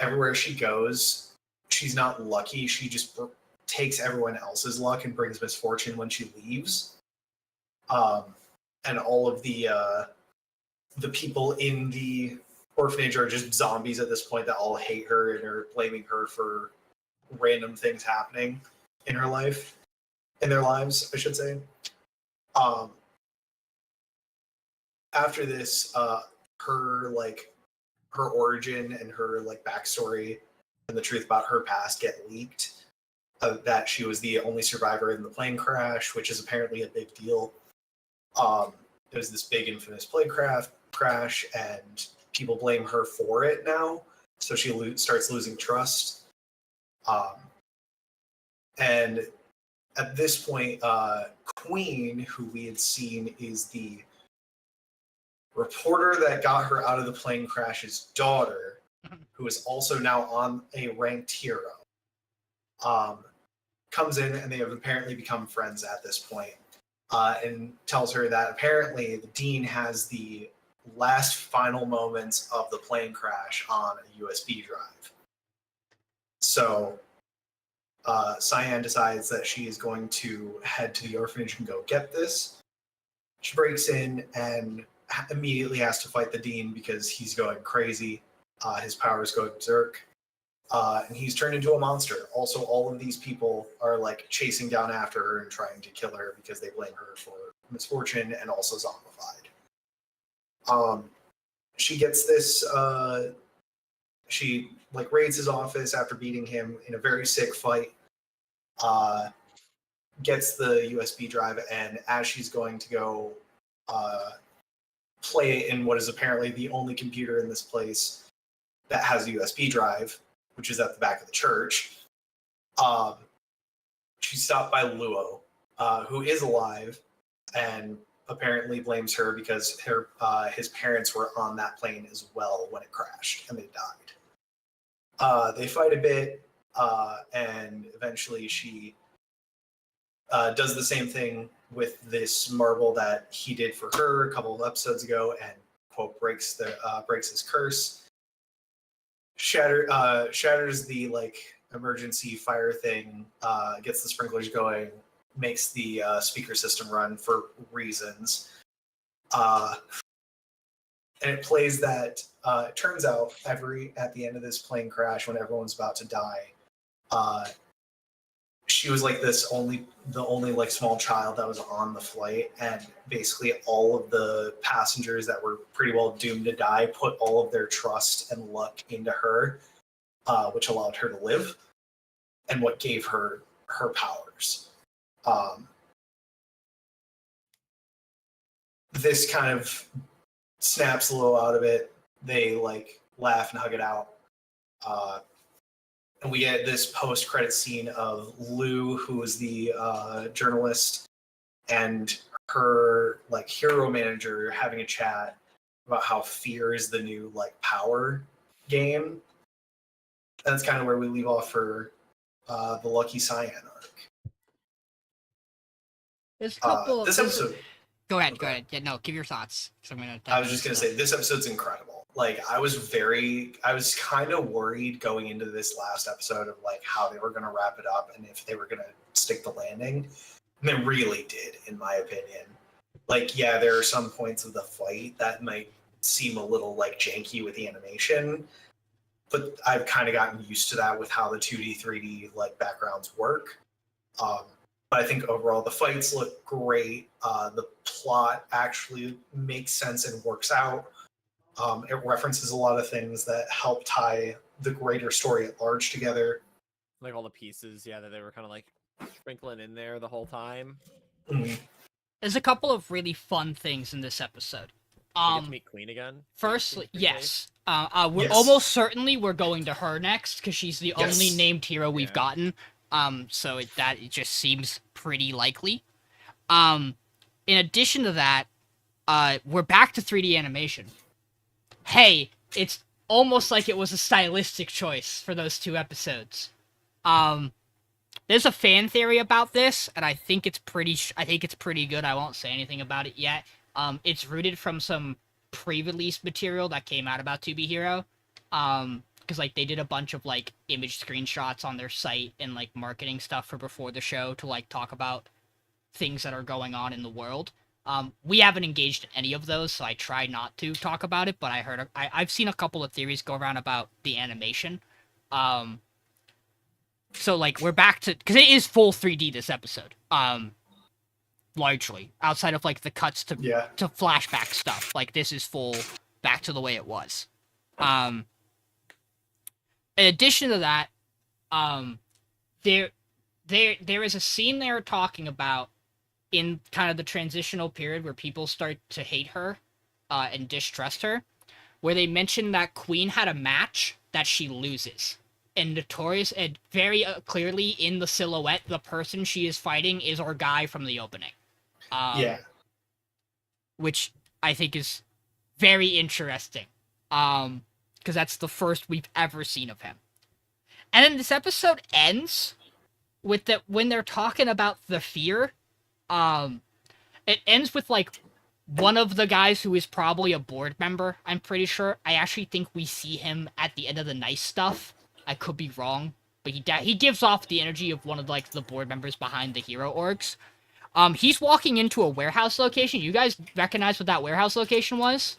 everywhere she goes, she's not lucky. She just takes everyone else's luck and brings misfortune when she leaves. And all of the people in the orphanage are just zombies at this point that all hate her and are blaming her for random things happening in her life, in their lives, I should say. After this, her origin and her backstory and the truth about her past get leaked. That she was the only survivor in the plane crash, which is apparently a big deal. It was this big infamous plane crash, and people blame her for it now. So she starts losing trust. And at this point, Queen, who we had seen is the reporter that got her out of the plane crash's daughter, who is also now on a ranked hero, comes in, and they have apparently become friends at this point, and tells her that apparently the dean has the last final moments of the plane crash on a USB drive. So Cyan decides that she is going to head to the orphanage and go get this. She breaks in and immediately has to fight the dean because he's going crazy. His powers go berserk. And he's turned into a monster. Also, all of these people are chasing down after her and trying to kill her because they blame her for misfortune and also zombified. She gets this. She raids his office after beating him in a very sick fight. Gets the USB drive, and as she's going to go play it in what is apparently the only computer in this place that has a USB drive, which is at the back of the church, she's stopped by Luo, who is alive, and apparently blames her because his parents were on that plane as well when it crashed, and they died. They fight a bit, and eventually she does the same thing with this marble that he did for her a couple of episodes ago, and quote breaks his curse. Shatters the like emergency fire thing, gets the sprinklers going, makes the speaker system run for reasons, and it plays that. It turns out at the end of this plane crash, when everyone's about to die, she was like the only like small child that was on the flight, and basically all of the passengers that were pretty well doomed to die put all of their trust and luck into her, which allowed her to live, and what gave her her powers. This kind of snaps Lo out of it. They like laugh and hug it out. And we get this post-credit scene of Lou, who is the journalist, and her like hero manager having a chat about how fear is the new like power game. That's kind of where we leave off for the Lucky Cyan arc.
There's a couple
this episode.
Go ahead. Yeah, no, give your thoughts.
I was just gonna say this episode's incredible. Like I was kind of worried going into this last episode of like how they were gonna wrap it up and if they were gonna stick the landing. And they really did, in my opinion. Like, yeah, there are some points of the fight that might seem a little like janky with the animation, but I've kind of gotten used to that with how the 2D, 3D like backgrounds work. But I think overall the fights look great. The plot actually makes sense and works out. It references a lot of things that help tie the greater story at large together.
Like all the pieces, yeah, that they were kind of like sprinkling in there the whole time.
Mm.
There's a couple of really fun things in this episode.
We get to meet Queen again.
Firstly, yes.
Yes.
Almost certainly we're going to her next because she's the
Yes.
only named hero we've
Yeah.
gotten. So it just seems pretty likely. In addition to that, we're back to 3D animation. Hey, it's almost like it was a stylistic choice for those two episodes. There's a fan theory about this, and I think it's pretty good. I won't say anything about it yet. It's rooted from some pre-release material that came out about To Be Hero. Because like they did a bunch of like image screenshots on their site and like marketing stuff for before the show to like talk about things that are going on in the world. We haven't engaged in any of those, so I try not to talk about it. But I've seen a couple of theories go around about the animation. So like we're back to, because it is full 3D this episode. Largely outside of like the cuts to flashback stuff. Like this is full back to the way it was. In addition to that, there is a scene they're talking about in kind of the transitional period where people start to hate her and distrust her, where they mention that Queen had a match that she loses. And notorious and very clearly in the silhouette, the person she is fighting is our guy from the opening. Which I think is very interesting. Because that's the first we've ever seen of him. And then this episode ends with when they're talking about the fear. It ends with like one of the guys who is probably a board member. I'm pretty sure. I actually think we see him at the end of the nice stuff. I could be wrong, but he gives off the energy of one of like the board members behind the hero orgs. He's walking into a warehouse location. You guys recognize what that warehouse location was?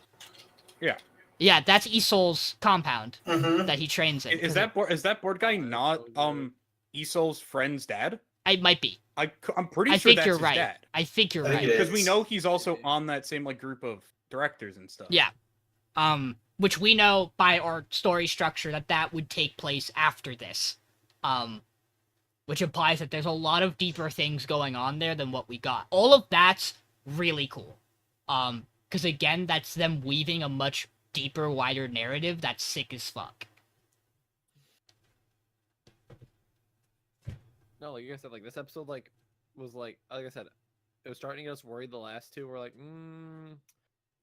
Yeah.
Yeah, that's Isol's compound that he trains in.
Is that board guy not Isol's friend's dad?
It might be.
I'm pretty sure that's
you're
his
right.
dad.
I think you're right.
Because we know he's also on that same like group of directors and stuff.
Yeah. Which we know by our story structure that would take place after this. Which implies that there's a lot of deeper things going on there than what we got. All of that's really cool. Because again, that's them weaving a much deeper, wider narrative that's sick as fuck.
No, like I said, like this episode, like was like I said, it was starting to get us worried. The last two were like,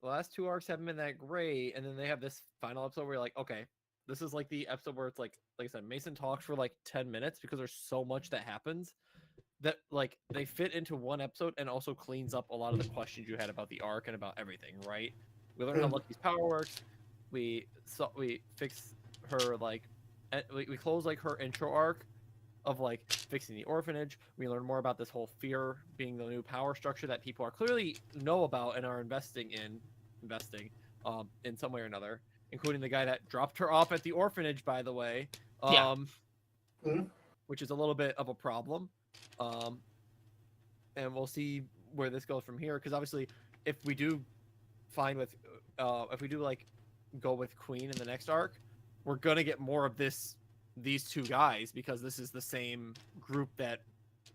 the last two arcs haven't been that great, and then they have this final episode where you're like, okay, this is like the episode where it's like I said, Mason talks for like 10 minutes because there's so much that happens that like they fit into one episode and also cleans up a lot of the questions you had about the arc and about everything, right? We learn how Lucky's power works. We fix her like we close like her intro arc of like fixing the orphanage. We learn more about this whole fear being the new power structure that people are clearly know about and are investing in some way or another, including the guy that dropped her off at the orphanage, by the way. Which is a little bit of a problem. And we'll see where this goes from here, because obviously if we do like go with Queen in the next arc, we're gonna get more of these two guys, because this is the same group that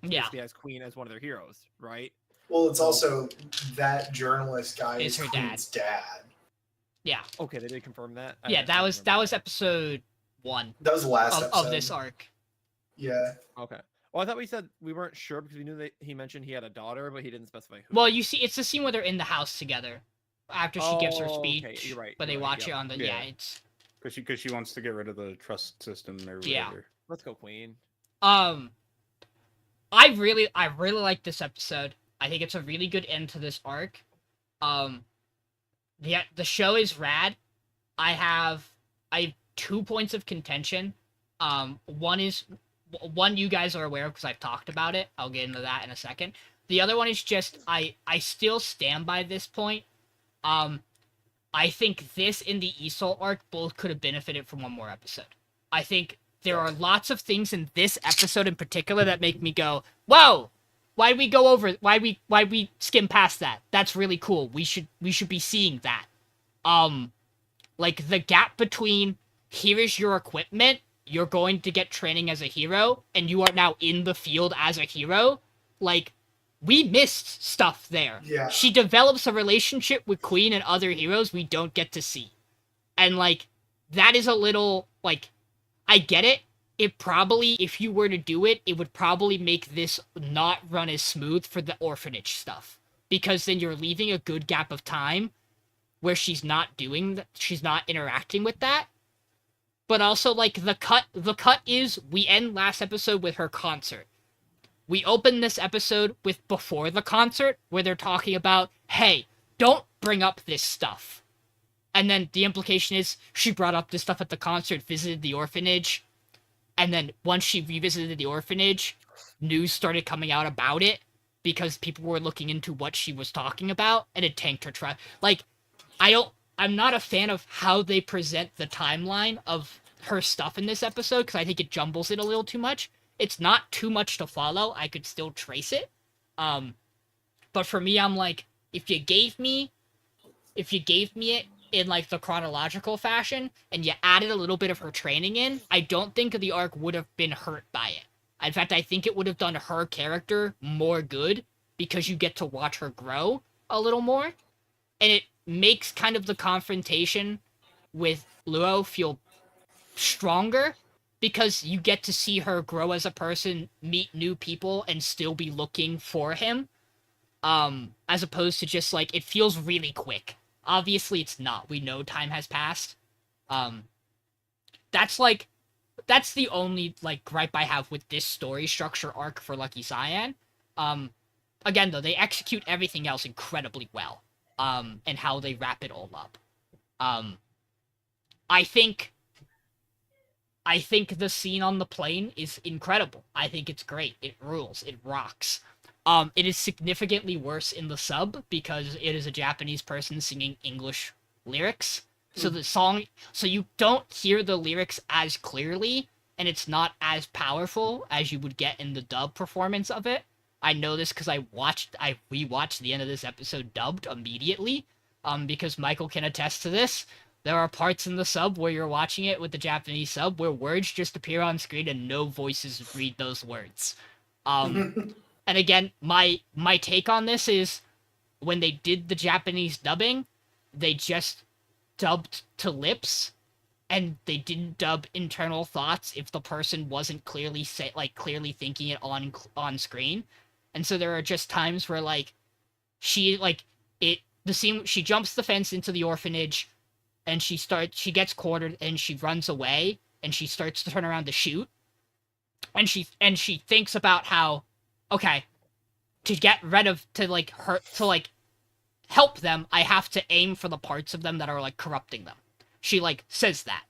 basically has Queen as one of their heroes, right?
Well, it's also that journalist guy
is her
Queen's dad.
Yeah.
Okay, they did confirm that.
Yeah, that was episode 1.
That was the last episode
of this arc.
Yeah.
Okay. Well, I thought we said we weren't sure because we knew that he mentioned he had a daughter, but he didn't specify who.
Well, you see, it's the scene where they're in the house together after she gives her speech.
Okay, you're right.
But they watch it on the it's
because she wants to get rid of the trust system or whatever.
Yeah.
Let's go, Queen.
I really like this episode. I think it's a really good end to this arc. The show is rad. I have 2 points of contention. One you guys are aware of because I've talked about it. I'll get into that in a second. The other one is just I still stand by this point. I think this and the Esol arc both could have benefited from one more episode. I think there are lots of things in this episode in particular that make me go, whoa, why we skim past that? That's really cool. We should be seeing that. Like the gap between here is your equipment, you're going to get training as a hero, and you are now in the field as a hero. Like, we missed stuff there.
Yeah.
She develops a relationship with Queen and other heroes we don't get to see. And, like, that is a little, like, I get it. It probably, if you were to do it, it would probably make this not run as smooth for the orphanage stuff. Because then you're leaving a good gap of time where she's not interacting with that. But also, like, the cut is, we end last episode with her concert. We open this episode with before the concert, where they're talking about, hey, don't bring up this stuff. And then the implication is, she brought up this stuff at the concert, visited the orphanage, and then once she revisited the orphanage, news started coming out about it, because people were looking into what she was talking about, and it tanked her trust. Like, I'm not a fan of how they present the timeline of her stuff in this episode, because I think it jumbles it a little too much. It's not too much to follow. I could still trace it. But for me, I'm like, if you gave me it in, like, the chronological fashion, and you added a little bit of her training in, I don't think the arc would have been hurt by it. In fact, I think it would have done her character more good, because you get to watch her grow a little more. And it makes kind of the confrontation with Luo feel stronger, because you get to see her grow as a person, meet new people, and still be looking for him. As opposed to just, like, it feels really quick. Obviously, it's not. We know time has passed. That's the only, like, gripe I have with this story structure arc for Lucky Cyan. Again, though, they execute everything else incredibly well. And how they wrap it all up. I think the scene on the plane is incredible. I think it's great. It rules. It rocks. It is significantly worse in the sub because it is a Japanese person singing English lyrics. So you don't hear the lyrics as clearly, and it's not as powerful as you would get in the dub performance of it. I know this because I rewatched the end of this episode dubbed immediately, because Michael can attest to this. There are parts in the sub where you're watching it with the Japanese sub where words just appear on screen and no voices read those words. And again, my take on this is when they did the Japanese dubbing, they just dubbed to lips, and they didn't dub internal thoughts if the person wasn't clearly clearly thinking it on screen. And so there are just times where like the scene, she jumps the fence into the orphanage, and she gets cornered and she runs away, and she starts to turn around to shoot, and she thinks about how, okay, to get rid of help them, I have to aim for the parts of them that are like corrupting them. She like says that.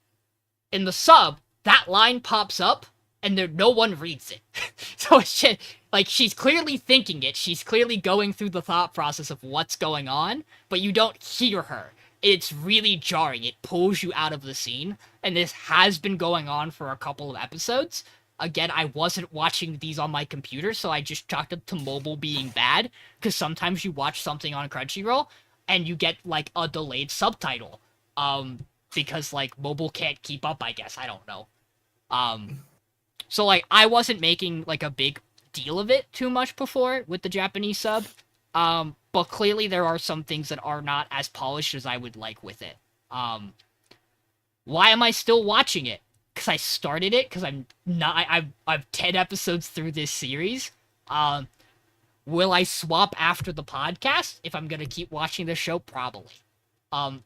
In the sub, that line pops up and no one reads it. So it's just, like, she's clearly thinking it. She's clearly going through the thought process of what's going on, but you don't hear her. It's really jarring. It pulls you out of the scene, and this has been going on for a couple of episodes. Again, I wasn't watching these on my computer, so I just chalked it to mobile being bad, because sometimes you watch something on Crunchyroll, and you get, like, a delayed subtitle. Because, like, mobile can't keep up, I guess. I don't know. So, like, I wasn't making, like, a big deal of it too much before with the Japanese sub. But clearly there are some things that are not as polished as I would like with it. Why am I still watching it? Because I started it, because I'm 10 episodes through this series. Will I swap after the podcast if I'm gonna keep watching the show? Probably.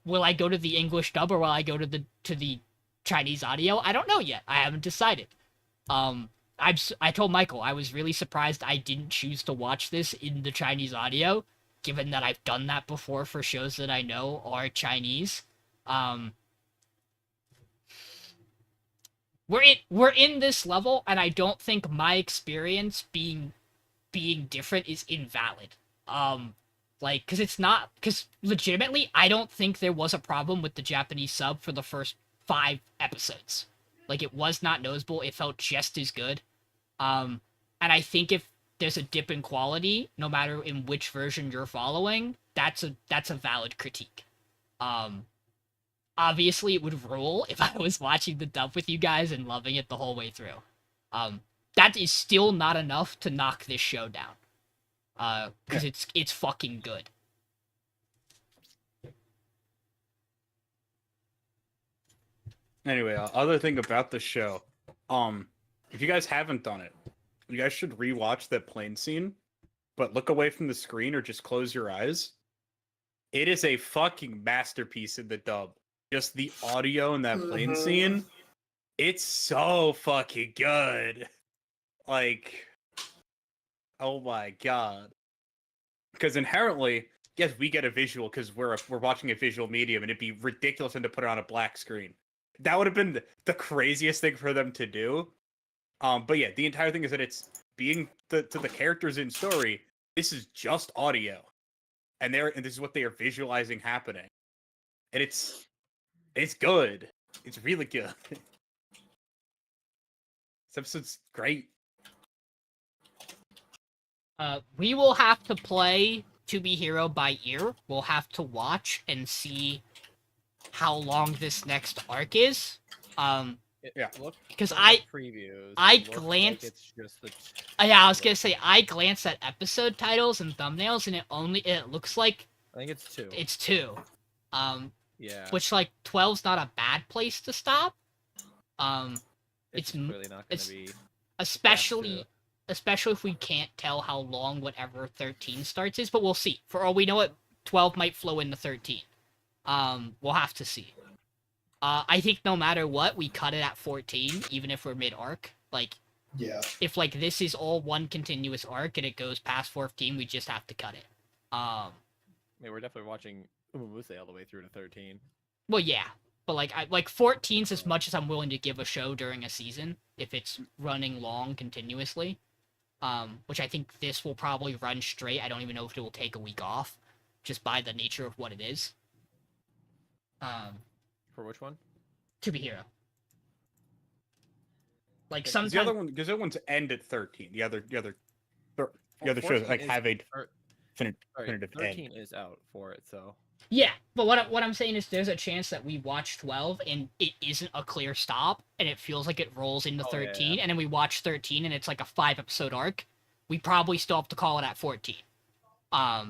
Will I go to the English dub, or will I go to the Chinese audio? I don't know yet. I haven't decided. I told Michael I was really surprised I didn't choose to watch this in the Chinese audio, given that I've done that before for shows that I know are Chinese. We're in this level, and I don't think my experience being different is invalid. Because legitimately, I don't think there was a problem with the Japanese sub for the first 5 episodes. Like, it was not noticeable. It felt just as good. And I think if there's a dip in quality, no matter in which version you're following, that's a valid critique. Obviously, it would rule if I was watching the dub with you guys and loving it the whole way through. That is still not enough to knock this show down. Because it's fucking good.
Anyway, other thing about the show, if you guys haven't done it, you guys should rewatch that plane scene, but look away from the screen or just close your eyes. It is a fucking masterpiece in the dub. Just the audio in that plane scene, it's so fucking good. Like, oh my god. Because inherently, yes, we get a visual because we're watching a visual medium, and it'd be ridiculous to put it on a black screen. That would have been the craziest thing for them to do. But yeah, the entire thing is that it's being to the characters in story. This is just audio, and this is what they are visualizing happening, and it's good. It's really good. This episode's great.
We will have to play To Be Hero by ear. We'll have to watch and see how long this next arc is. Because I glanced.
It's just the...
Yeah, I was gonna say I glanced at episode titles and thumbnails, and it looks like
I think it's 2.
It's 2.
Yeah.
Which, like, 12's not a bad place to stop.
It's really not gonna be.
Especially if we can't tell how long whatever 13 starts is, but we'll see. For all we know, 12 might flow into 13. We'll have to see. I think no matter what, we cut it at 14, even if we're mid-arc. Like,
yeah.
If, like, this is all one continuous arc and it goes past 14, we just have to cut it.
I mean, we're definitely watching Umamusume all the way through to 13.
Well, yeah. But, like, 14's as much as I'm willing to give a show during a season, if it's running long continuously. Which I think this will probably run straight. I don't even know if it will take a week off, just by the nature of what it is.
For which one?
To Be Hero. Like,
sometimes the other one, because the other ones end at 13. The other shows like have a definitive
13
end.
is out for it, so.
Yeah, but what I'm saying is there's a chance that we watch 12 and it isn't a clear stop, and it feels like it rolls into 13, and then we watch 13 and it's like a 5-episode arc. We probably still have to call it at 14.
I'd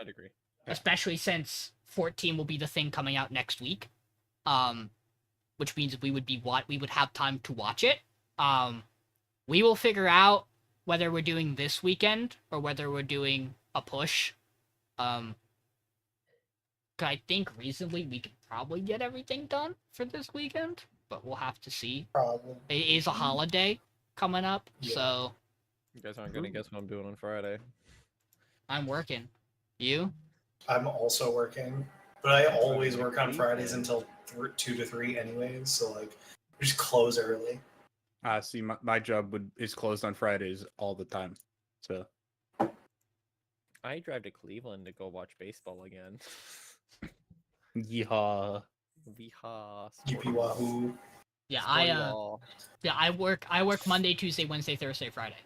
agree.
Especially since 14 will be the thing coming out next week. which means we would have time to watch it. We will figure out whether we're doing this weekend or whether we're doing a push. 'Cause I think reasonably we could probably get everything done for this weekend, but we'll have to see.
Probably.
It is a holiday coming up,
Yeah.
so
You guys aren't gonna guess what I'm doing on Friday.
I'm working. You?
I'm also working, but I always work on Fridays until 2 to 3 anyways, so like we just close early.
See, my job is closed on Fridays all the time. So
I drive to Cleveland to go watch baseball again.
yeehaw.
Weehaw.
UP Wahoo.
Yeah,
Sporty-law.
I work Monday, Tuesday, Wednesday, Thursday, Friday.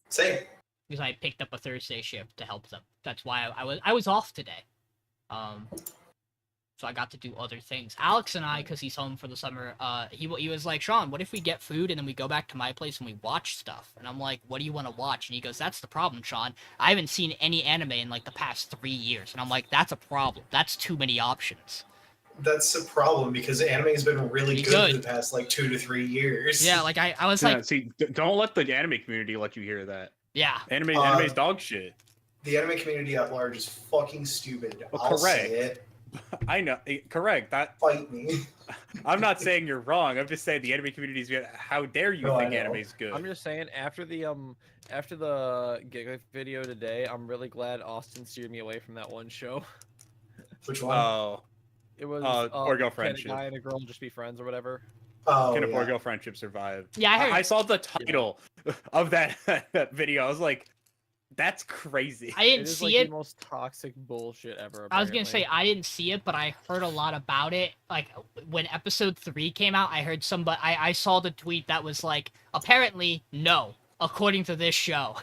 Same.
Because I picked up a Thursday shift to help them. That's why I was off today. So I got to do other things. Alex and I, because he's home for the summer, he was like, Sean, what if we get food and then we go back to my place and we watch stuff? And I'm like, what do you want to watch? And he goes, that's the problem, Sean. I haven't seen any anime in like the past 3 years. And I'm like, that's a problem. That's too many options.
That's a problem because anime has been really
Pretty
good
good.
for the past like 2 to 3 years.
Yeah, like I was
Yeah,
like,
see, don't let the anime community let you hear that.
yeah.
Anime's dog shit.
The anime community at large is fucking stupid.
Well,
I'll
correct.
say it.
I know, correct. That
Fight me.
I'm not saying you're wrong. I'm just saying the anime community is good. How dare you
No, I
think
know.
anime's good?
I'm just saying, after the Giga video today, I'm really glad Austin steered me away from that one show.
Which one?
Oh,
It was
Boy Girl
can a
Friendship.
guy and a girl just be friends or whatever.
Oh,
Can a
yeah.
boy girl friendship survive?
Yeah, I heard.
I saw the title of that video. I was like, that's crazy.
I
It
didn't
is
see
like
it.
the most toxic bullshit ever.
I was gonna say
apparently.
I didn't see it, but I heard a lot about it. Like when episode 3 came out, I heard somebody. I saw the tweet that was like, apparently no, according to this show.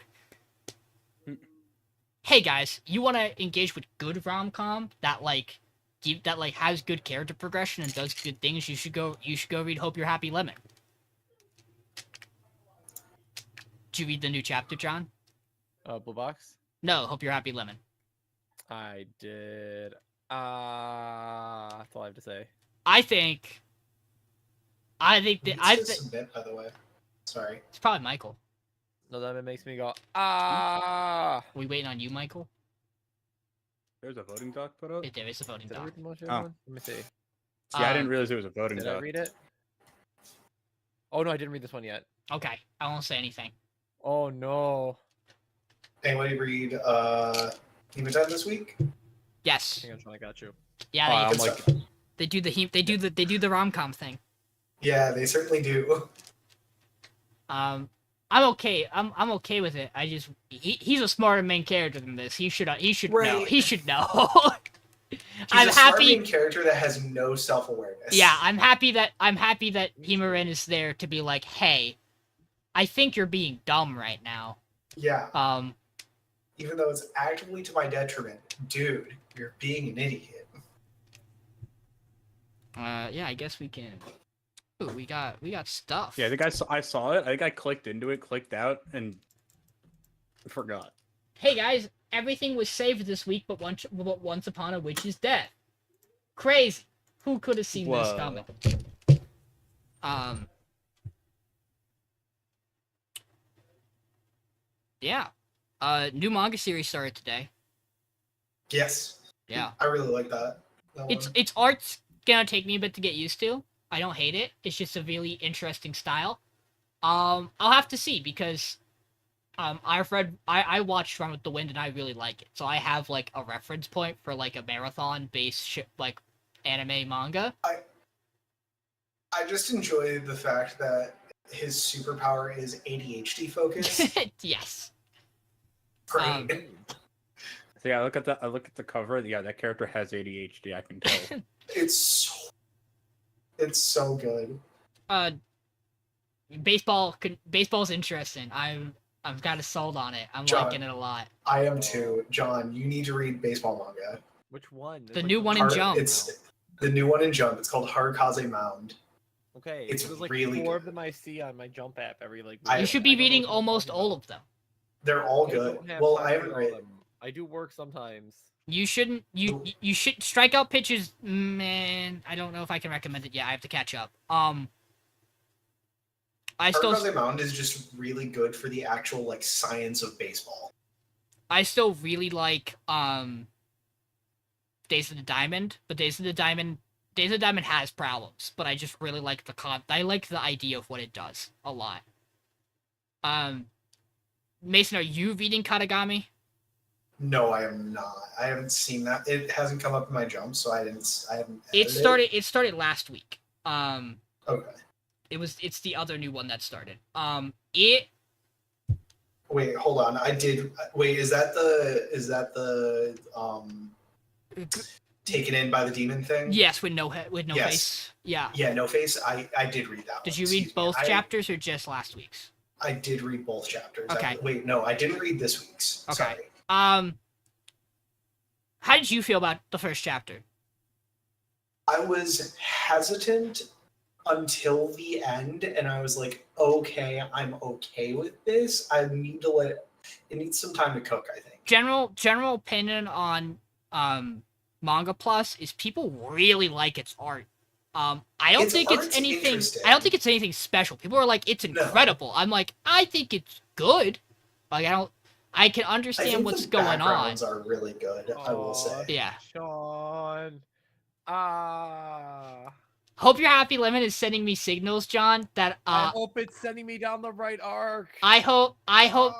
Hey guys, you want to engage with good rom-com that has good character progression and does good things? You should go read Hope You're Happy Lemon. Did you read the new chapter, John?
Blue Box.
No, Hope You're Happy Lemon.
I did. That's all I have to say.
I think
Who needs to submit, by the way. Sorry.
it's probably Michael.
No, that makes me go ah.
We waiting on you, Michael?
There's a voting doc put up.
There is a voting
Did I
doc.
read the most
Oh.
one? Let me see.
Yeah, I didn't realize there was a voting
Did I
doc.
read it? Oh no, I didn't read this one yet.
Okay, I won't say anything.
Oh no.
Anybody read Demon Time this week?
Yes.
Hang on, Sean, I got you.
Yeah,
I'm
Good
like,
stuff.
they do the rom-com thing.
Yeah, they certainly do.
I'm okay. I'm okay with it. I just he's a smarter main character than this. He should know.
Right.
He should know.
He's
I'm
a smart
happy.
main character that has no self-awareness.
Yeah, I'm happy that Himaren is there to be like, hey, I think you're being dumb right now.
Yeah. Even though it's actively to my detriment, dude, you're being an idiot.
Yeah, I guess we can. Ooh, we got stuff.
yeah, I think I saw it. I think I clicked into it, clicked out, and forgot.
Hey guys, everything was saved this week, but once upon a witch's death. Crazy. Who could have seen this
Whoa.
coming? Yeah. New manga series started today.
Yes.
Yeah.
I really like that.
Its art's gonna take me a bit to get used to. I don't hate it. It's just a really interesting style. I'll have to see because I watched Run with the Wind and I really like it. So I have like a reference point for like a marathon based like anime manga.
I just enjoy the fact that his superpower is ADHD focus.
Yes.
Great.
So yeah, I look at the cover. Yeah, that character has ADHD. I can tell.
It's so good.
Baseball's interesting. I've got it sold on it. I'm
John.
liking it a lot.
I am too. John, you need to read baseball manga.
Which one?
The new one in Jump.
It's the new one in Jump. It's called Harukaze Mound.
Okay,
It's
there's like
really
4
good.
of them I see on my Jump app every like.
I-
You
week.
should
I
be
don't know
reading
what you're
almost
talking
all
about.
of them.
They're all
I
good.
don't have
Well,
time
I
to
haven't
read all
read.
of them. I do work sometimes.
You shouldn't. You should strikeout pitches. Man, I don't know if I can recommend it yet. I have to catch up. I
Hard
still.
on the Mound is just really good for the actual like science of baseball.
I still really like Days of the Diamond, but Days of the Diamond has problems, but I just really like I like the idea of what it does a lot. Mason, are you reading Katagami?
No, I am not. I haven't seen that. It hasn't come up in my jump, so I haven't.
It started last week.
Okay.
It's the other new one that started.
Wait, hold on. Wait, is that the taken in by the demon thing?
Yes, with no face. Yeah.
Yeah, no face. I did read that.
Did you read both chapters or just last week's?
I did read both chapters.
Okay.
Wait, no, I didn't read this week's.
Okay.
Sorry.
How did you feel about the first chapter?
I was hesitant until the end, and I was like, okay, I'm okay with this. I need to it needs some time to cook, I think.
General opinion on Manga Plus is people really like its art. I don't think it's anything special. People are like, it's incredible. No. I'm like, I think it's good. Like I can understand what's going on.
The backgrounds are really good, I will say.
Yeah.
Sean.
Hope You're Happy Lemon is sending me signals, John, that
I hope it's sending me down the right arc.
I hope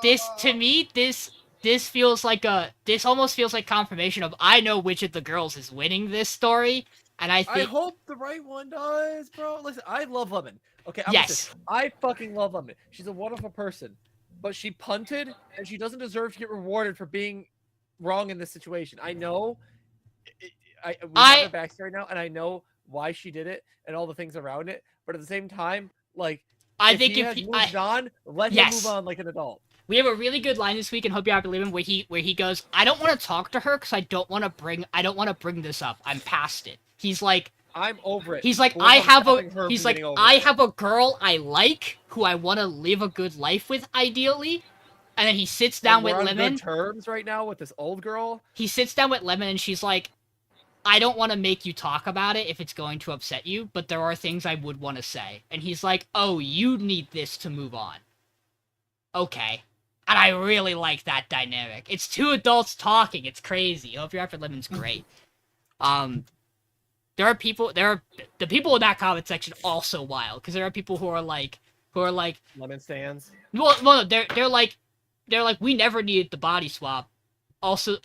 this, to me, this almost feels like confirmation of I know which of the girls is winning this story, and I
hope the right one does, bro. Listen, I love Lemon. Okay,
yes.
I fucking love Lemon. She's a wonderful person, but she punted, and she doesn't deserve to get rewarded for being wrong in this situation. I know. We have her backstory now, and I know why she did it and all the things around it. But at the same time, like, let him move on like an adult.
We have a really good line this week in Hope You Happy Living where he goes, I don't want to talk to her because I don't want to bring this up. I'm past it. He's like,
I'm over it.
He's like, I have a girl I like who I want to live a good life with, ideally. And then he sits down with Lemon.
We're on good terms right now with this old girl.
He sits down with Lemon and she's like, I don't want to make you talk about it if it's going to upset you, but there are things I would want to say. And he's like, oh, you need this to move on. Okay. And I really like that dynamic. It's two adults talking. It's crazy. Hope You're Happy Lemon's great. The people in that comment section also wild, because there are people who are like
Lemon stands.
Well, no, they're like we never needed the body swap. Also,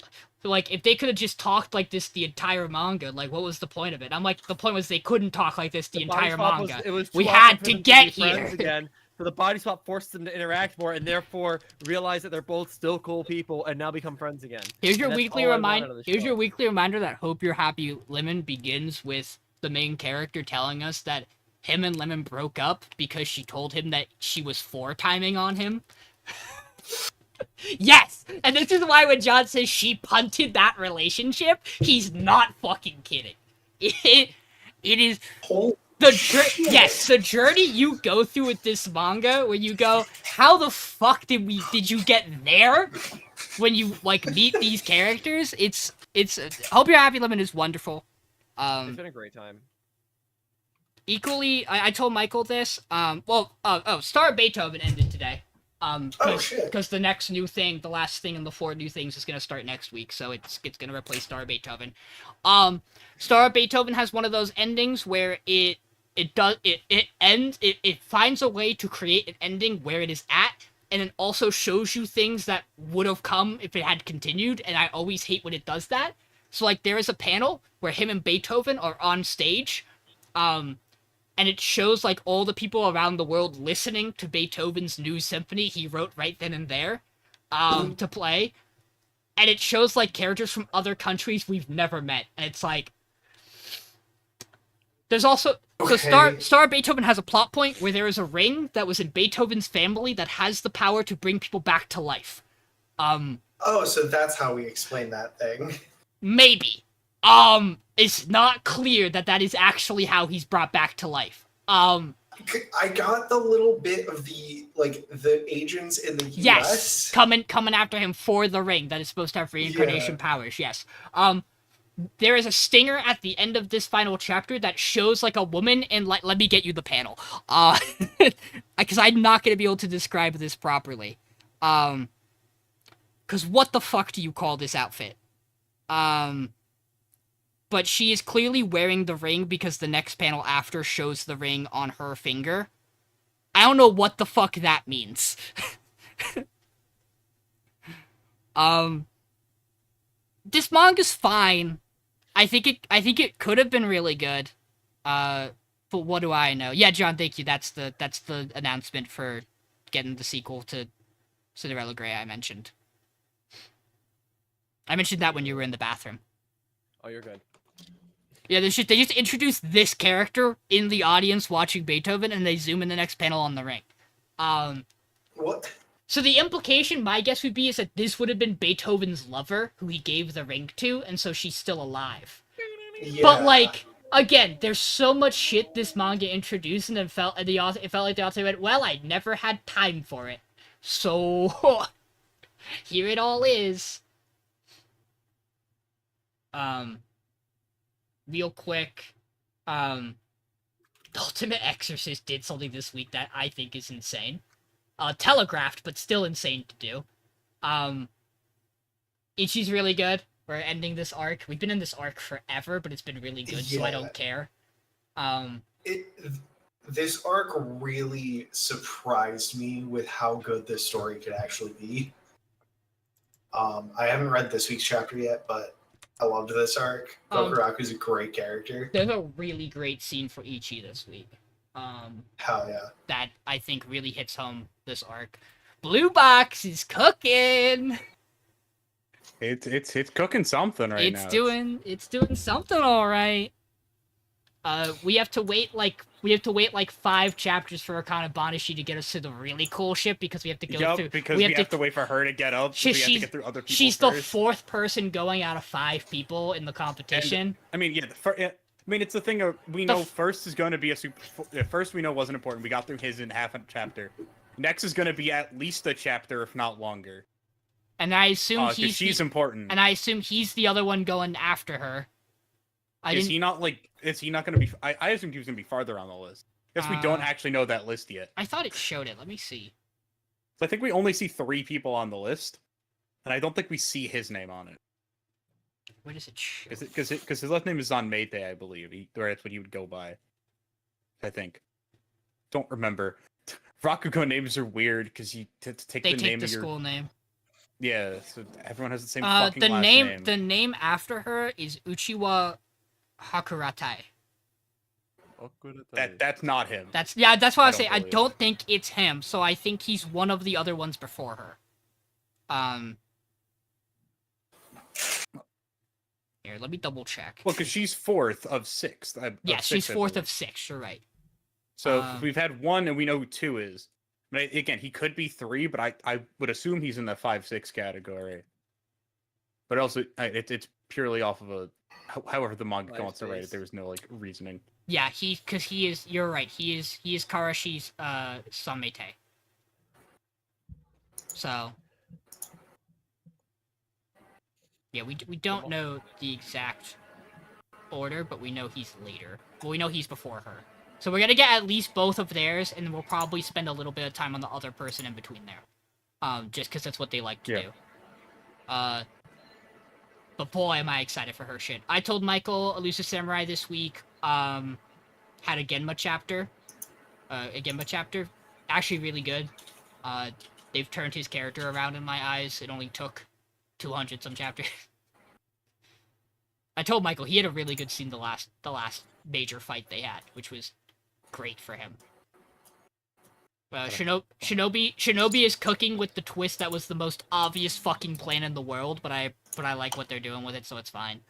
like, if they could have just talked like this the entire manga, like, what was the point of it? I'm like, the point was they couldn't talk like this the entire manga. We had to get here.
Again, so the body swap forced them to interact more, and therefore realize that they're both still cool people, and now become friends again.
Here's your weekly reminder. Here's your weekly reminder that Hope You're Happy Lemon begins with the main character telling us that him and Lemon broke up because she told him that she was 4-timing on him. Yes! And this is why when John says she punted that relationship, he's not fucking kidding. It is the journey you go through with this manga, where you go, how the fuck did you get there? When you like meet these characters, it's Hope You're Happy Lemon is wonderful.
It's been a great time.
Equally, I told Michael this. Star of Beethoven ended today. Because the next new thing, the last thing in the 4 new things, is gonna start next week, so it's gonna replace Star of Beethoven. Star of Beethoven has one of those endings where it finds a way to create an ending where it is at, and it also shows you things that would have come if it had continued, and I always hate when it does that. So, like, there is a panel where him and Beethoven are on stage, and it shows, like, all the people around the world listening to Beethoven's new symphony he wrote right then and there, to play. And it shows, like, characters from other countries we've never met. And it's like... There's also... Okay. So Star Beethoven has a plot point where there is a ring that was in Beethoven's family that has the power to bring people back to life.
So that's how we explain that thing.
Maybe. It's not clear that is actually how he's brought back to life.
I got the little bit of the agents in the
Yes,
US.
coming after him for the ring that is supposed to have reincarnation powers. Yes. There is a stinger at the end of this final chapter that shows like a woman, and let me get you the panel. Because I'm not gonna be able to describe this properly. Because what the fuck do you call this outfit? But she is clearly wearing the ring because the next panel after shows the ring on her finger. I don't know what the fuck that means. This manga's fine. I think it could have been really good. But what do I know? Yeah, John, thank you. That's the announcement for getting the sequel to Cinderella Grey I mentioned. I mentioned that when you were in the bathroom.
Oh, you're good.
Yeah, they just introduced this character in the audience watching Beethoven, and they zoom in the next panel on the ring.
What?
So the implication, my guess would be, is that this would have been Beethoven's lover, who he gave the ring to, and so she's still alive.
Yeah.
But like, again, there's so much shit this manga introduced, and it felt like the author went, well, I never had time for it, so here it all is. Real quick, The Ultimate Exorcist did something this week that I think is insane. Telegraphed, but still insane to do. Ichi's really good. We're ending this arc. We've been in this arc forever, but it's been really good, so I don't care.
This arc really surprised me with how good this story could actually be. I haven't read this week's chapter yet, but I loved this arc. Gokuraku's a great character.
There's a really great scene for Ichi this week.
Hell yeah.
That I think really hits home this arc. Blue Box is cooking.
It's cooking something now.
It's doing something all right. We have to wait like 5 chapters for Akane Banishi to get us to the really cool shit because we have to go through.
Because we have to wait for her to get up. So we have to get through other people.
She's
first.
the 4th person going out of 5 people in the competition.
And, it's the thing of we know first is going to be a super. First we know wasn't important. We got through his in half a chapter. Next is going to be at least a chapter, if not longer.
And I assume
she's important.
And I assume he's the other one going after her.
Is he not going to be? I assumed he was going to be farther on the list. Guess we don't actually know that list yet.
I thought it showed it. Let me see.
So I think we only see 3 people on the list, and I don't think we see his name on it.
Where does it show?
Because his last name is Zanmete, I believe. Or that's what he would go by. I think. Don't remember. Rakugo names are weird because you take the name of your
school name.
Yeah, so everyone has the same fucking last
name. The name after her is Uchiwa Hakuratai.
That's not him.
That's what I was saying. I don't think it's him, so I think he's one of the other ones before her. Here, let me double check.
Well, because she's 4th of 6.
She's 4th of 6. You're right.
So we've had 1, and we know who 2 is. But again, he could be 3, but I would assume he's in the 5-6 category. But also, it's purely off of however the manga wants to write it. There was no reasoning.
Yeah, because he is. You're right. He is Karashi's Samete. So. Yeah, we don't know the exact order, but we know he's later. Well, we know he's before her. So we're gonna get at least both of theirs, and we'll probably spend a little bit of time on the other person in between there. Just because that's what they like to do. But boy, am I excited for her shit. I told Michael Elusive Samurai this week, had a Genma chapter. Actually really good. They've turned his character around in my eyes. It only took 200 some chapters. I told Michael he had a really good scene the last major fight they had, which was great for him. Shinobi is cooking with the twist that was the most obvious fucking plan in the world, but I like what they're doing with it, so it's fine.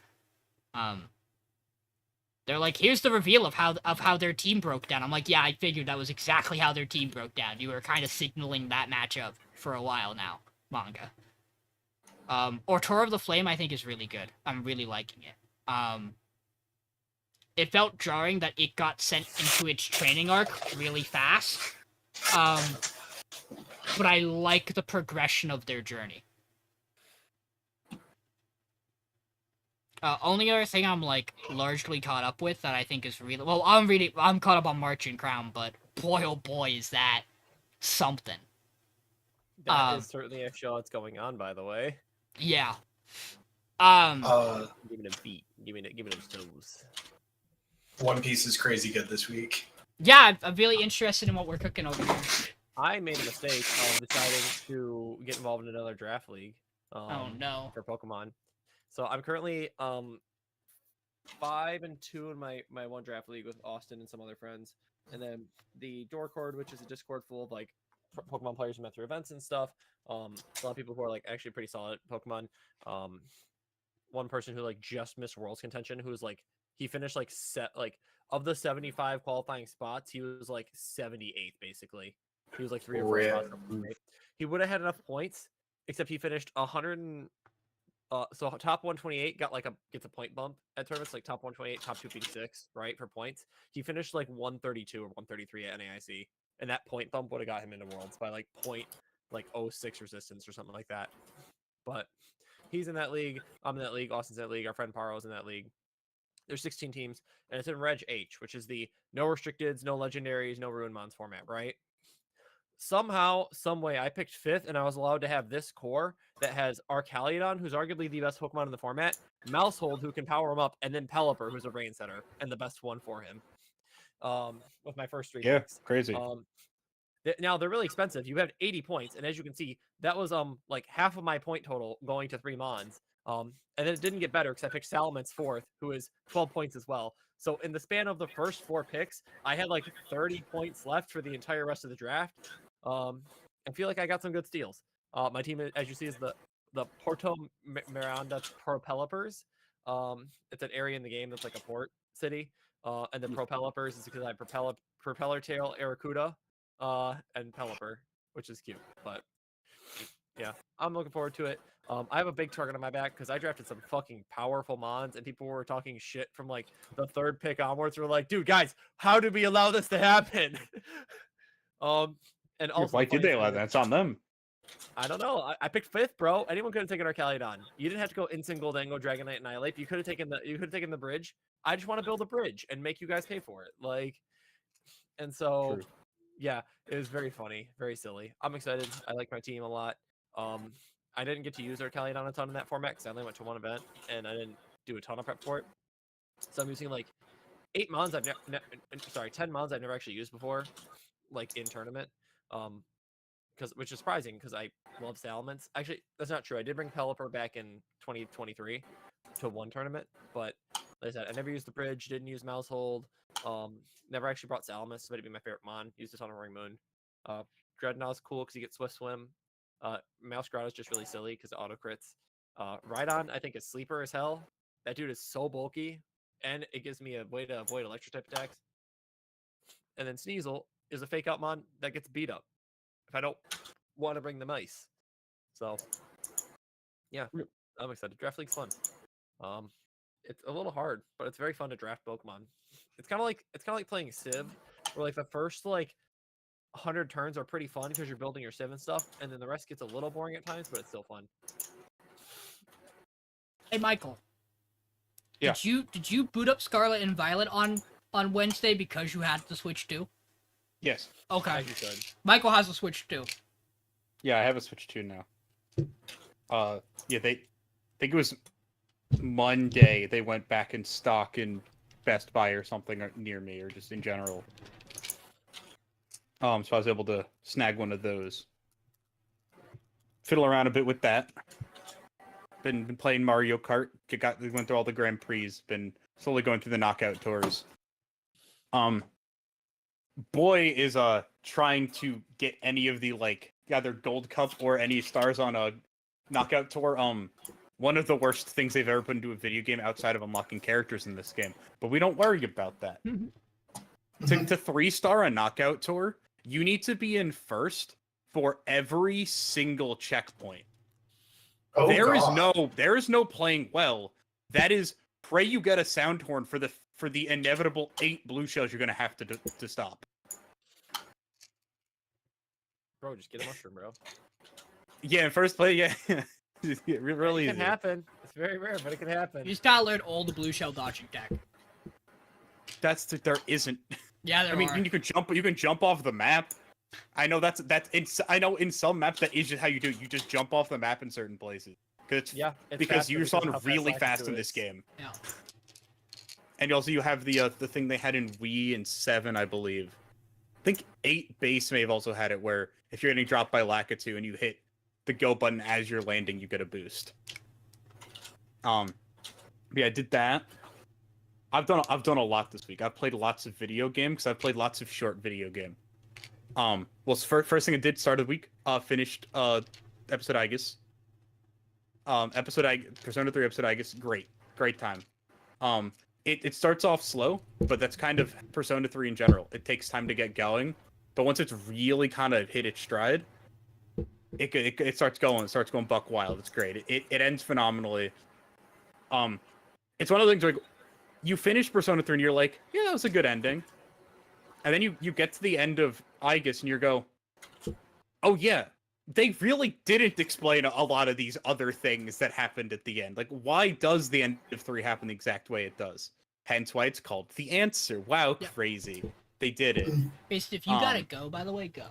They're like, here's the reveal of how their team broke down. I'm like, yeah, I figured that was exactly how their team broke down. You were kind of signaling that matchup for a while now, manga. Or Tour of the Flame, I think, is really good. I'm really liking it. it felt jarring that it got sent into its training arc really fast. But I like the progression of their journey. Only other thing I'm like largely caught up with that I think is really well, I'm caught up on March and Crown, but boy oh boy is that something.
That is certainly a show that's going on, by the way.
Yeah.
Giving them feet, giving them toes.
One Piece is crazy good this week.
Yeah, I'm really interested in what we're cooking over here.
I made a mistake of deciding to get involved in another draft league.
Oh no.
For Pokemon. So I'm currently 5-2 in my one draft league with Austin and some other friends, and then the Dorcord, which is a Discord full of like Pokemon players who met through events and stuff. A lot of people who are like actually pretty solid at Pokemon. One person who like just missed Worlds contention, who was like he finished like of the 75 qualifying spots, he was like 78th basically. He was like 3 or 4 spots. He would have had enough points, except he finished 100. So top 128 gets a point bump at tournaments, like top 128, top 256, right, for points. He finished like 132 or 133 at NAIC, and that point bump would have got him into Worlds by like 0.06 resistance or something like that. But he's in that league. I'm in that league. Austin's in that league. Our friend Paro's in that league. There's 16 teams, and it's in Reg H, which is the no restricteds, no legendaries, no ruin mons format, right? Somehow, some way, I picked 5th, and I was allowed to have this core that has Arcaliodon, who's arguably the best Pokemon in the format, Mousehold, who can power him up, and then Pelipper, who's a rain setter, and the best one for him. With my first 3 picks.
Crazy.
Now they're really expensive. You have 80 points, and as you can see, that was like half of my point total going to 3 Mons. And then it didn't get better because I picked Salamence 4th, who is 12 points as well. So in the span of the first 4 picks, I had like 30 points left for the entire rest of the draft. I feel like I got some good steals. My team, as you see, is the Porto Miranda Propellipers. It's an area in the game that's like a port city. And the Propellipers is because I have Propeller Tail, Aracuda, and Pelipper, which is cute. But yeah, I'm looking forward to it. I have a big target on my back because I drafted some fucking powerful Mons, and people were talking shit from like the 3rd pick onwards. We're like, dude, guys, how did we allow this to happen? And also,
why did they allow that? It's on them.
I don't know. I picked 5th, bro. Anyone could have taken Arcaliodon. You didn't have to go Instant Goldango, Dragonite, Annihilate. You could have taken the bridge. I just want to build a bridge and make you guys pay for it. Like, and so,
True.
yeah, it was very funny, very silly. I'm excited. I like my team a lot. I didn't get to use Arcaliodon a ton in that format because I only went to 1 event and I didn't do a ton of prep for it. So I'm using like 10 Mons I've never actually used before, like in tournament. Which is surprising because I love Salamence. Actually, that's not true. I did bring Pelipper back in 2023 to 1 tournament, but like I said, I never used the bridge, didn't use Mousehold, never actually brought Salamence, but it'd be my favorite Mon. Used a ton of Ring Moon. Dreadnought's cool because you get Swift Swim. Mouse Grotto's just really silly because auto crits. Rhydon, I think, is sleeper as hell. That dude is so bulky, and it gives me a way to avoid electric type attacks. And then Sneasel is a fake out Mon that gets beat up if I don't want to bring the mice. So, yeah, I'm excited. Draft League's fun. It's a little hard, but it's very fun to draft Pokemon. It's kind of like playing Civ, where like the first like 100 turns are pretty fun because you're building your Civ and stuff, and then the rest gets a little boring at times, but it's still fun.
Hey, Michael.
Yeah.
Did you boot up Scarlet and Violet on Wednesday because you had the Switch too?
Yes.
Okay.
As you should.
Michael has a Switch too.
Yeah, I have a Switch 2 now. Yeah, I think it was Monday they went back in stock in Best Buy or something near me, or just in general. So I was able to snag one of those. Fiddle around a bit with that. Been playing Mario Kart. Went through all the Grand Prix. Been slowly going through the knockout tours. Boy is trying to get any of the like either Gold Cup or any stars on a knockout tour. One of the worst things they've ever put into a video game outside of unlocking characters in this game. But we don't worry about that. To 3-star a knockout tour, you need to be in first for every single checkpoint.
Oh,
There
God.
is no playing well. That is pray you get a sound horn for the for the inevitable 8 blue shells you're gonna have to stop.
Bro, just get a mushroom, bro.
Yeah, in first play, yeah. It really
It
easy.
can happen. It's very rare, but it can happen.
You just gotta learn all the blue shell dodging tech.
There isn't.
Yeah, there
I mean,
are.
you can jump off the map. I know I know in some maps that is just how you do it. You just jump off the map in certain places. It's because you're
of
on
how
really
Lakitu
fast in
is.
this game.
Yeah.
And also you have the thing they had in Wii and 7, I believe. I think 8 base may have also had it where if you're getting dropped by Lakitu and you hit the go button as you're landing, you get a boost. Yeah, I did that. I've done a lot this week. I've played lots of video games. I've played lots of short video game. Well, first thing I did start of the week. Finished episode Aegis. Persona 3 episode Aegis. Great time. It starts off slow, but that's kind of Persona 3 in general. It takes time to get going, but once it's really kind of hit its stride, it starts going. It starts going buck wild. It's great. It ends phenomenally. It's one of the things like you finish Persona 3 and you're like, yeah, that was a good ending. And then you get to the end of Aegis and you go, oh yeah, they really didn't explain a lot of these other things that happened at the end. Like, why does the end of 3 happen the exact way it does? Hence why it's called The Answer. Wow,
Yep.
Crazy. They did it.
Basically, if you gotta go, by the way, go.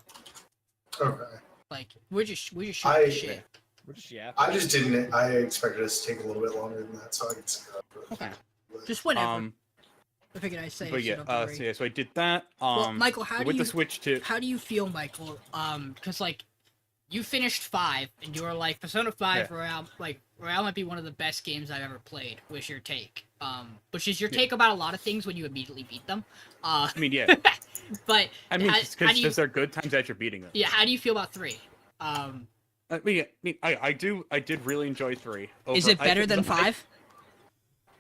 Okay.
Like, we're just shooting the shit.
We're just yapping.
I just didn't. I expected us to take a little bit longer than that, so I could skip it.
Okay. Just whenever. I figured I'd say.
But
so
yeah,
don't worry.
so I did that.
Well, Michael, how
with
do you
the Switch too.
How do you feel, Michael? Because like, you finished 5, and you were like, Persona 5 Royale, Royale might be one of the best games I've ever played. Was your take? Which is your take about a lot of things when you immediately beat them.
I mean, yeah.
But
I mean, because there are good times that you're beating them.
yeah, how do you feel about 3?
I I did really enjoy 3.
Is it better than 5?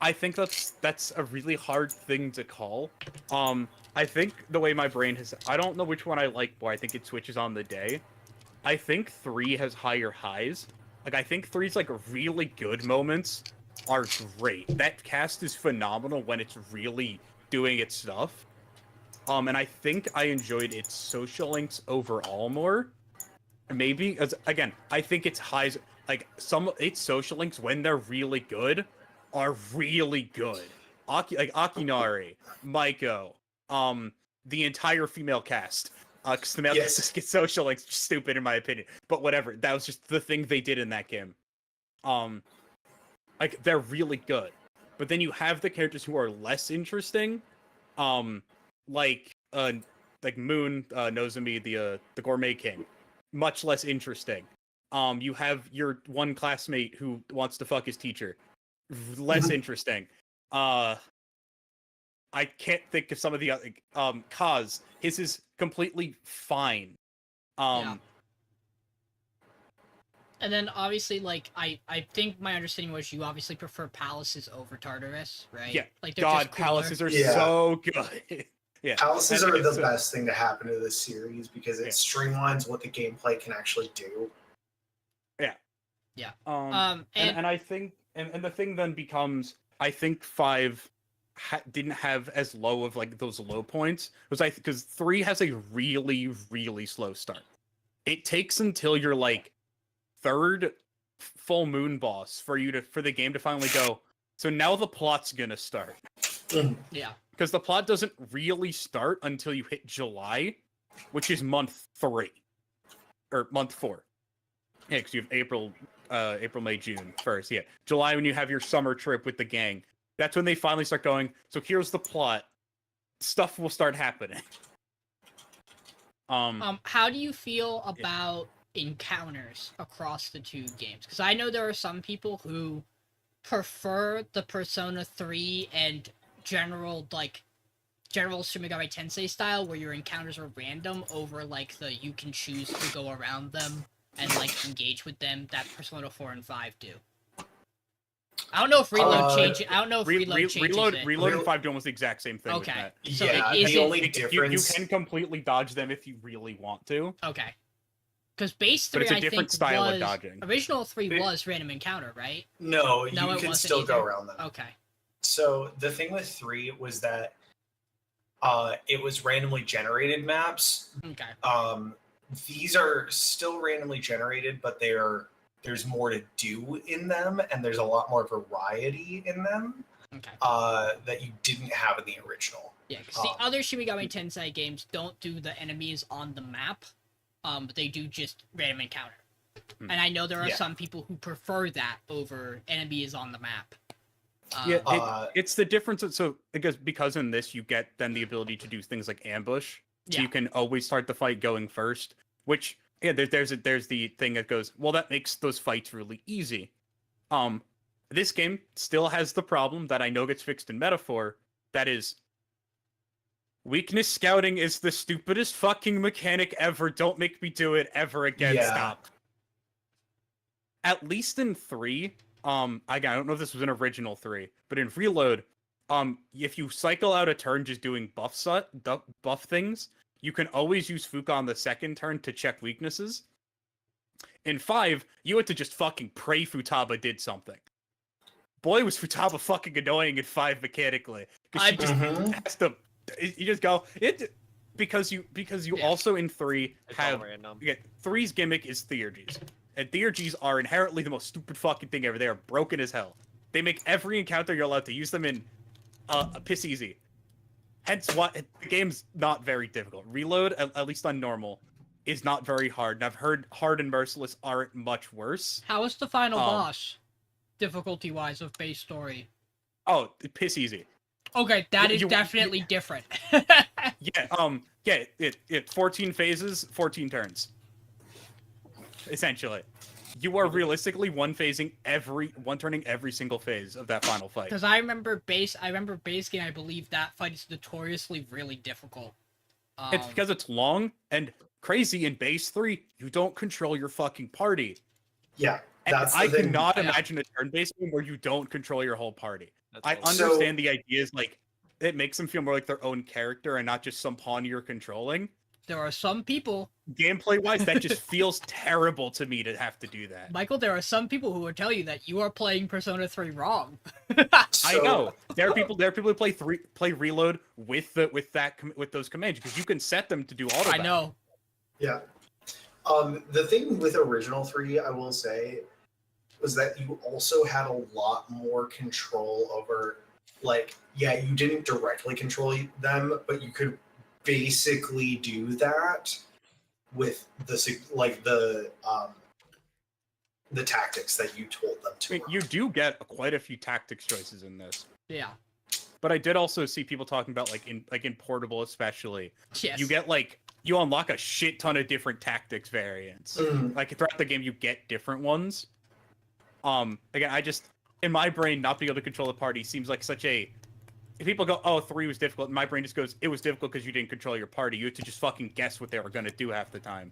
I think that's a really hard thing to call. I think the way my brain has, I don't know which one I like more. I think it switches on the day. I think 3 has higher highs. Like, I think 3's like really good moments are great. That cast is phenomenal when it's really doing its stuff. And I think I enjoyed its social links overall more. Maybe, as again, I think its highs, like its social links when they're really good, are really good. Akinari, Maiko, the entire female cast. Because the male cast gets social links, stupid in my opinion. But whatever, that was just the thing they did in that game. Like they're really good. But then you have the characters who are less interesting, like Moon, Nozomi, the Gourmet King, much less interesting. You have your one classmate who wants to fuck his teacher, less interesting. I can't think of some of the other. Kaz, his is completely fine.
Yeah. And then obviously, like I think my understanding was you obviously prefer palaces over Tartarus, right?
Yeah.
Like they're
God,
just cooler.
palaces are so good. Yeah.
Palaces are the best thing to happen to this series because it streamlines what the gameplay can actually do.
Yeah.
Yeah.
And I think and the thing then becomes, I think 5 didn't have as low of like those low points. Because 3 has a really, really slow start. It takes until you're like 3rd full moon boss for the game to finally go, so now the plot's gonna start.
Yeah.
Because the plot doesn't really start until you hit July, which is month 3. Or month 4. Yeah, because you have April, May, June first. Yeah. July when you have your summer trip with the gang. That's when they finally start going, so here's the plot. Stuff will start happening.
How do you feel about encounters across the 2 games? Because I know there are some people who prefer the Persona 3 and general Shin Megami Tensei style where your encounters are random over like the you can choose to go around them and like engage with them that Persona 4 and 5 do. I don't know if reload changes. I don't know if reload changes it.
Reload and 5 do almost the exact same thing.
Okay.
With
So
yeah,
is
the
it,
only difference
you can completely dodge them if you really want to.
okay. Because base 3
But it's a
I
different
think
style
was
of dodging.
original 3 was random encounter, right?
No,
No,
you
it
can
wasn't
still go
either.
around them.
Okay.
So the thing with 3 was that it was randomly generated maps.
Okay.
These are still randomly generated, but there's more to do in them, and there's a lot more variety in them
Okay.
that you didn't have in the original.
Yeah, because the other Shin Megami Tensei games don't do the enemies on the map, but they do just random encounter. And I know there are some people who prefer that over enemies on the map.
It's the difference. So because in this you get then the ability to do things like ambush, so you can always start the fight going first. Which there's the thing that goes, well, that makes those fights really easy. This game still has the problem that I know gets fixed in Metaphor. That is, weakness scouting is the stupidest fucking mechanic ever. Don't make me do it ever again.
Yeah.
Stop. At least in 3, I don't know if this was an original 3, but in Reload, if you cycle out a turn just doing buff things, you can always use Fuka on the second turn to check weaknesses. In 5, you had to just fucking pray Futaba did something. Boy, was Futaba fucking annoying in 5 mechanically. Because she just has to... You just go... Because you also in 3 have... 3's gimmick is theurgies. And theurgies are inherently the most stupid fucking thing ever. They are broken as hell. They make every encounter you're allowed to use them in piss easy. Hence why the game's not very difficult. Reload, at least on normal, is not very hard. And I've heard hard and merciless aren't much worse.
How is the final boss, difficulty-wise, of base story?
Oh, piss easy.
Okay, that is definitely different.
It 14 phases, 14 turns. Essentially. You are realistically one turning every single phase of that final fight.
Because I remember base game, I believe that fight is notoriously really difficult.
It's because it's long and crazy. In base 3, you don't control your fucking party.
Yeah,
I cannot imagine a turn-based game where you don't control your whole party. I understand the idea is like it makes them feel more like their own character and not just some pawn you're controlling.
There are some people...
Gameplay-wise, that just feels terrible to me to have to do that.
Michael, there are some people who will tell you that you are playing Persona 3 wrong.
I know. There are people who play Reload with those commands, because you can set them to do auto.
I know.
Yeah. The thing with Original 3, I will say, was that you also had a lot more control over, like, you didn't directly control them, but you could basically do that with the tactics that you told them to.
I mean, you do get quite a few tactics choices in this.
Yeah.
But I did also see people talking about in Portable especially.
Yes.
You get you unlock a shit ton of different tactics variants. Like throughout the game you get different ones. Again, I just in my brain not being able to control the party seems like such a... If people go, oh, 3 was difficult, my brain just goes, it was difficult because you didn't control your party. You had to just fucking guess what they were going to do half the time.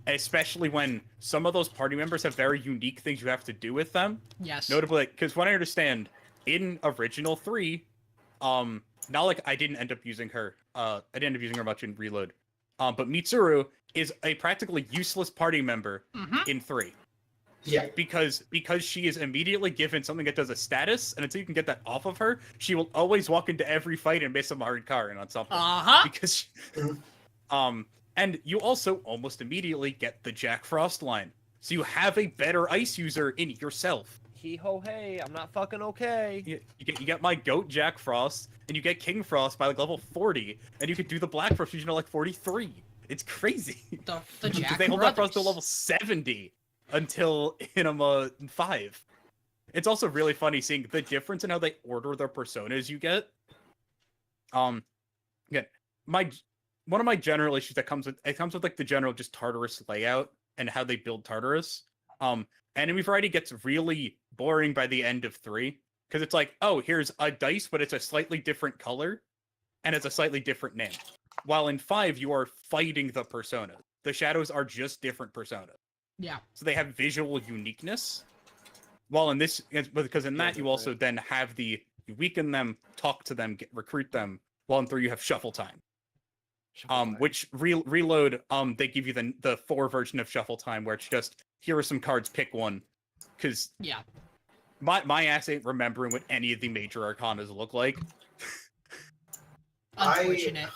Especially when some of those party members have very unique things you have to do with them.
Yes.
Notably, because what I understand, in Original 3, not like I didn't end up using her, I didn't end up using her much in Reload, but Mitsuru is a practically useless party member in 3.
Yeah.
Because she is immediately given something that does a status, and until you can get that off of her, she will always walk into every fight and miss a hard card on something. Because and you also almost immediately get the Jack Frost line. So you have a better ice user in yourself.
Hee ho hey, I'm not fucking okay.
You get my goat Jack Frost, and you get King Frost by level 40, and you can do the Black Frost fusion at 43. It's crazy.
The Jack
they hold that Frost to level 70. Until Inama 5. It's also really funny seeing the difference in how they order their personas you get. Again, one of my general issues that comes with the general just Tartarus layout and how they build Tartarus. Enemy variety gets really boring by the end of 3 because it's like, oh, here's a dice, but it's a slightly different color and it's a slightly different name. While in 5, you are fighting the persona. The shadows are just different personas.
Yeah.
So they have visual uniqueness. While in this, because in that you also then have you weaken them, talk to them, recruit them. While in 3 you have shuffle time. Which Reload, they give you the 4 version of shuffle time where it's just, here are some cards, pick one. Because my ass ain't remembering what any of the major arcanas look like.
Unfortunate.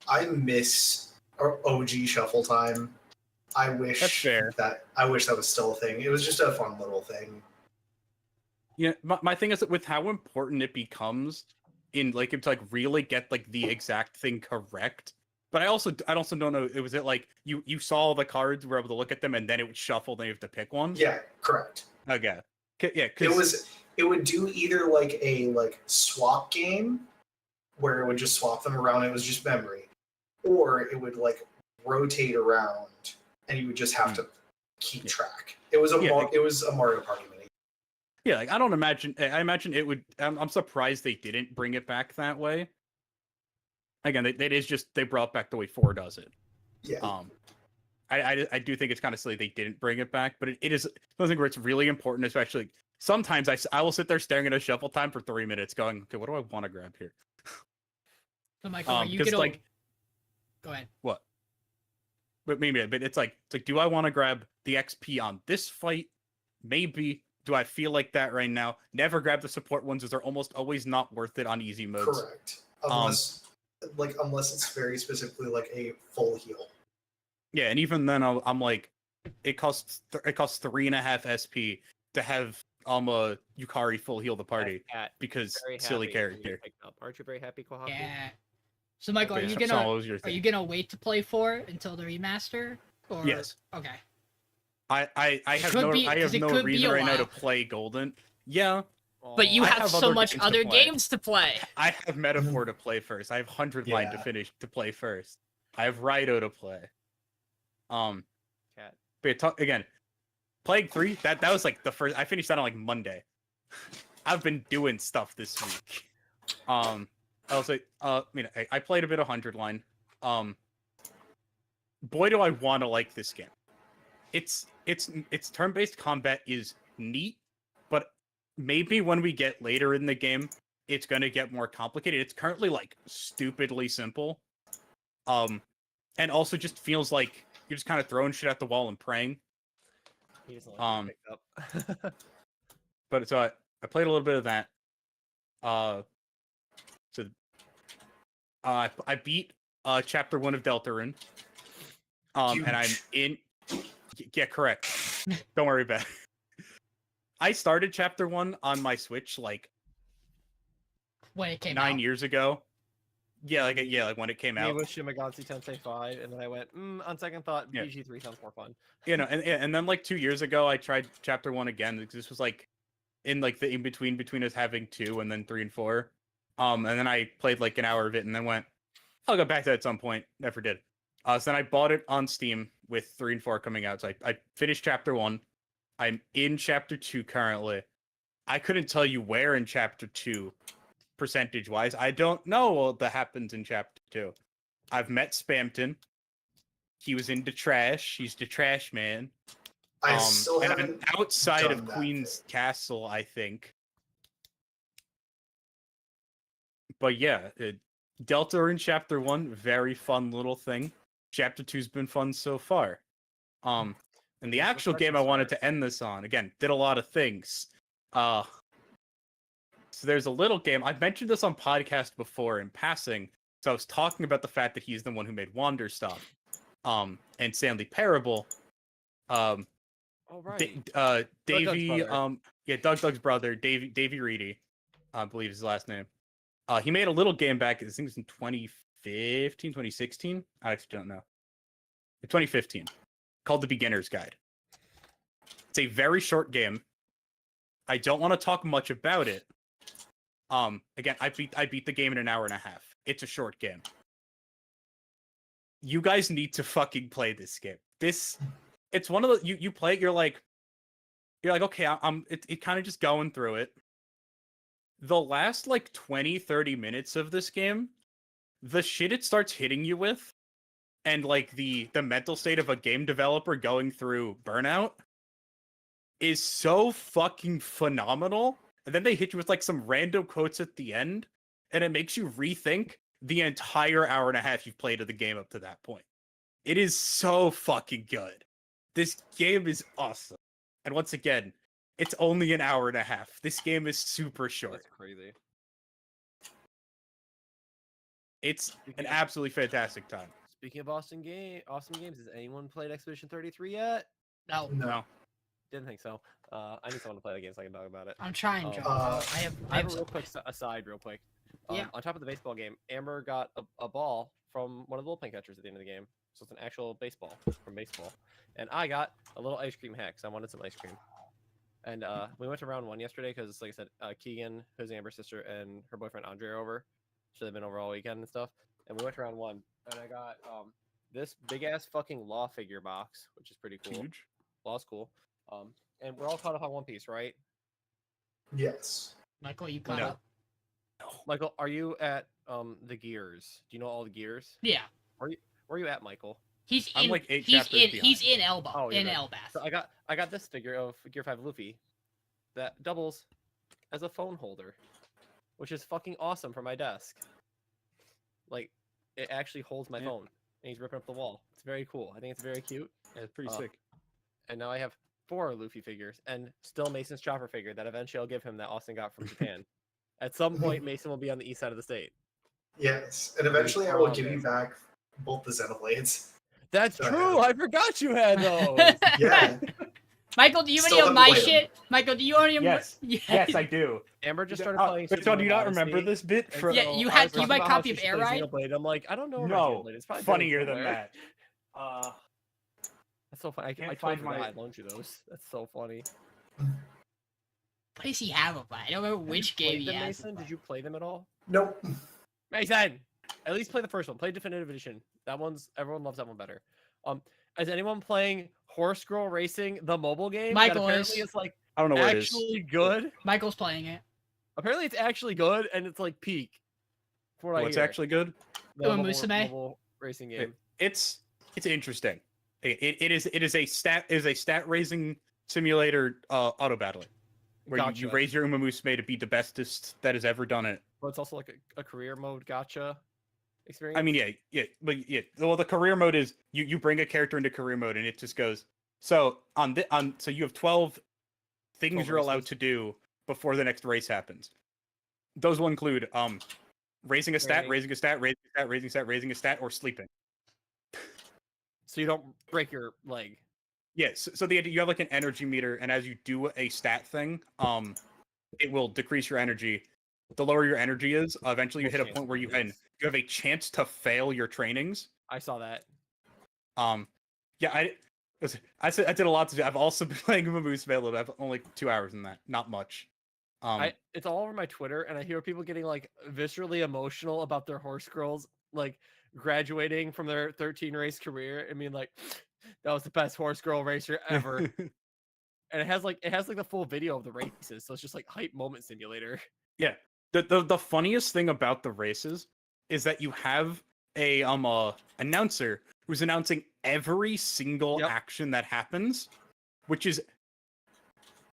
I miss OG shuffle time. I wish
That's fair.
that was still a thing. It was just a fun little thing.
Yeah, my thing is that with how important it becomes in like to like really get like the exact thing correct. But I also don't know. Was it like you saw the cards, were able to look at them, and then it would shuffle, then you have to pick one?
Yeah, correct.
Okay. Yeah,
It would do either like a swap game where it would just swap them around. It was just memory, or it would like rotate around, and you would just have to keep track. It was a Mario Party mini.
Yeah, like I imagine it would. I'm surprised they didn't bring it back that way. Again, they brought back the way 4 does it.
Yeah.
I do think it's kind of silly they didn't bring it back, but it is something where it's really important, especially sometimes I will sit there staring at a shuffle time for 3 minutes going, okay, what do I want to grab here?
So Michael, are you gonna go ahead.
What? But it's like do I want to grab the XP on this fight? Maybe. Do I feel like that right now? Never grab the support ones, as they're almost always not worth it on easy modes.
Correct. Unless it's very specifically like a full heal.
Yeah, and even then, I'm like, it costs 3.5 SP to have Yukari full heal the party because silly character.
Aren't you very happy, Kohaku?
Yeah. So Michael, are you gonna wait to play 4 until the remaster? Or...
Yes.
Okay.
I have no reason right now to play Golden. Yeah.
But you have so much other games to play.
I have Metaphor to play first. I have 100 Line to play first. I have Raito to play. But again, Plague 3, that was like the first. I finished that on like Monday. I've been doing stuff this week. I'll say, I played a bit of 100 Line. Boy, do I want to like this game. Its turn-based combat is neat, but maybe when we get later in the game, it's gonna get more complicated. It's currently like stupidly simple, and also just feels like you're just kind of throwing shit at the wall and praying. But so I played a little bit of that. I beat chapter 1 of Deltarune. And I'm in. Yeah, correct. Don't worry about it. I started chapter 1 on my Switch like
when it came
9 years ago. Yeah, like when it came out.
It was Shin Megami Tensei 5, and then I went, on second thought, BG3 sounds more fun.
And then like 2 years ago, I tried chapter 1 again because this was like in like the in between us having 2 and then 3 and 4. And then I played like an hour of it and then went, I'll go back to that at some point. Never did. So then I bought it on Steam with 3 and 4 coming out. So I finished chapter 1. I'm in chapter 2 currently. I couldn't tell you where in chapter 2, percentage-wise. I don't know what that happens in chapter 2. I've met Spamton. He was into trash. He's the trash man.
I still haven't
I'm outside of Queen's Castle, I think. But yeah, Delta in chapter 1, very fun little thing. Chapter 2's been fun so far. And the actual game I wanted to end this on, again, did a lot of things. So there's a little game. I've mentioned this on podcast before in passing. So I was talking about the fact that he's the one who made Wander Stop. And Stanley Parable.
Oh, right.
Davey, Doug's brother, Davey Reedy, I believe is his last name. He made a little game back, I think it was in 2015, 2016. I actually don't know. 2015, called The Beginner's Guide. It's a very short game. I don't want to talk much about it. Again, I beat the game in an hour and a half. It's a short game. You guys need to fucking play this game. It's one of the you play it, you're like okay, it kind of just going through it. The last like 20-30 minutes of this game, the shit it starts hitting you with, and like the mental state of a game developer going through burnout is so fucking phenomenal. And then they hit you with like some random quotes at the end, and it makes you rethink the entire hour and a half you've played of the game up to that point. It is so fucking good. This game is awesome. And once again, It's only an hour and a half. This game is super short.
That's crazy.
It's
Speaking
an
of-
absolutely fantastic time.
Speaking of awesome games, has anyone played Expedition 33 yet?
No,
No.
Didn't think so. I need someone to play the game so I can talk about it.
I'm trying, Joe. I have
I have a
some-
real quick aside, real quick.
Yeah.
On top of the baseball game, Amber got a ball from one of the bullpen catchers at the end of the game. So it's an actual baseball from baseball. And I got a little ice cream hack, so I wanted some ice cream. And we went to round 1 yesterday because, like I said, Keegan, who's Amber's sister, and her boyfriend Andre are over. So they've been over all weekend and stuff. And we went to round 1, and I got this big ass fucking Law figure box, which is pretty cool.
Huge.
Law's cool. And we're all caught up on One Piece, right?
Yes.
Michael, you got
No.
up.
Michael, are you at the gears? Do you know all the gears?
Yeah.
Where are you at, Michael?
He's
I'm
in.
like 8
he's
chapters
in. He's
behind.
in Elba.
Oh, you're
in
good.
Elbas.
So I got this figure of Gear 5 Luffy that doubles as a phone holder, which is fucking awesome for my desk. Like, it actually holds my
Yeah.
phone, and he's ripping up the wall. It's very cool. I think it's very cute.
Yeah, it's pretty
Uh,
sick.
And now I have 4 Luffy figures, and still Mason's chopper figure that eventually I'll give him that Austin got from Japan. At some point, Mason will be on the east side of the state.
Yes. And eventually I will give you back both the Xenoblades.
That's
Go
true.
ahead.
I forgot you had those.
Yeah.
Michael, do you have any
Still
of my
haven't played 'em.
shit? Michael, do you have any of
Yes.
my...
Yes, I do.
Amber just started
Oh,
playing.
but
Super
Sean, do you not
Mario
remember
Odyssey,
this bit?
and
From...
Yeah,
so
you
I
had-
was
you
talking
might
about how
copy
she
of
should
Air
play
Ride?
Xenoblade. I'm like, I don't know.
No.
Xenoblade. It's probably
Funnier
buried
than
somewhere.
that.
That's so funny. I
Can't
totally
find my-
forgot I loaned you those. That's so funny.
What does he have of mine? I don't remember
Have you
which game
played
he
them,
has.
Mason? Did you play them at all?
Nope.
Mason, at least play the first one. Play Definitive Edition. That one's everyone loves that one better. Is anyone playing Horse Girl Racing, the mobile game?
Michael
that apparently
is.
is like
I don't know what it is.
actually good.
Michael's playing it.
Apparently, it's actually good, and it's like peak. For what I
What's
hear.
actually good?
The
Umamusume?
mobile racing game.
It's interesting. It is a stat raising simulator auto battling where you
Gotcha.
raise your Umamusume to be the bestest that has ever done it.
But it's also like a career mode gotcha experience.
I mean, but well, the career mode is you bring a character into career mode and it just goes. So so you have 12 things
12
you're allowed
races.
to do before the next race happens. Those will include raising a stat,
Training.
raising a stat, raising a stat, raising a stat, raising a stat, or sleeping.
so you don't break your leg.
Yes. So you have like an energy meter, and as you do a stat thing, it will decrease your energy. The lower your energy is, eventually you
Most
hit a
chance
point
of
where you
losing.
have a chance to fail your trainings.
I saw that.
Yeah, I did a lot to do. I've also been playing Umamusume a little bit. I've only 2 hours in that, not much.
It's all over my Twitter, and I hear people getting like viscerally emotional about their horse girls like graduating from their 13 race career. I mean, like that was the best horse girl racer ever. And it has like the full video of the races, so it's just like hype moment simulator.
Yeah. The funniest thing about the races is that you have a announcer who's announcing every single
Yep.
action that happens, which is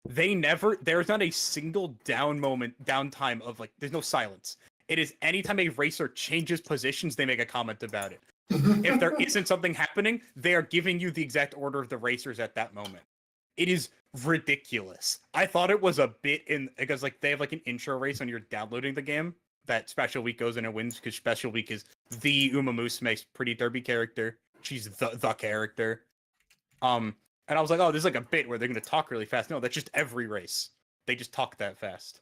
there's not a single downtime of like there's no silence. It is anytime a racer changes positions, they make a comment about it. If there isn't something happening, they are giving you the exact order of the racers at that moment. It is ridiculous. I thought it was a bit because like they have like an intro race when you're downloading the game that Special Week goes in and wins because Special Week is the Umamusume Pretty Derby character. She's the character. And I was like, oh, there's like a bit where they're gonna talk really fast. No, that's just every race. They just talk that fast.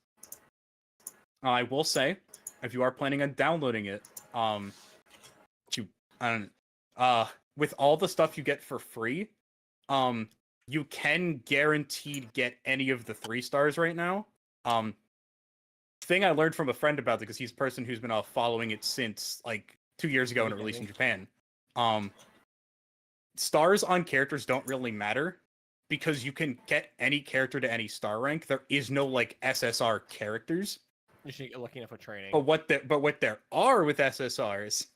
I will say, if you are planning on downloading it, with all the stuff you get for free, you can guaranteed get any of the 3 stars right now. Thing I learned from a friend about it, because he's a person who's been following it since like 2 years ago when it released in Japan. Stars on characters don't really matter because you can get any character to any star rank. There is no like SSR characters.
You should get lucky enough with training.
But what there are with SSRs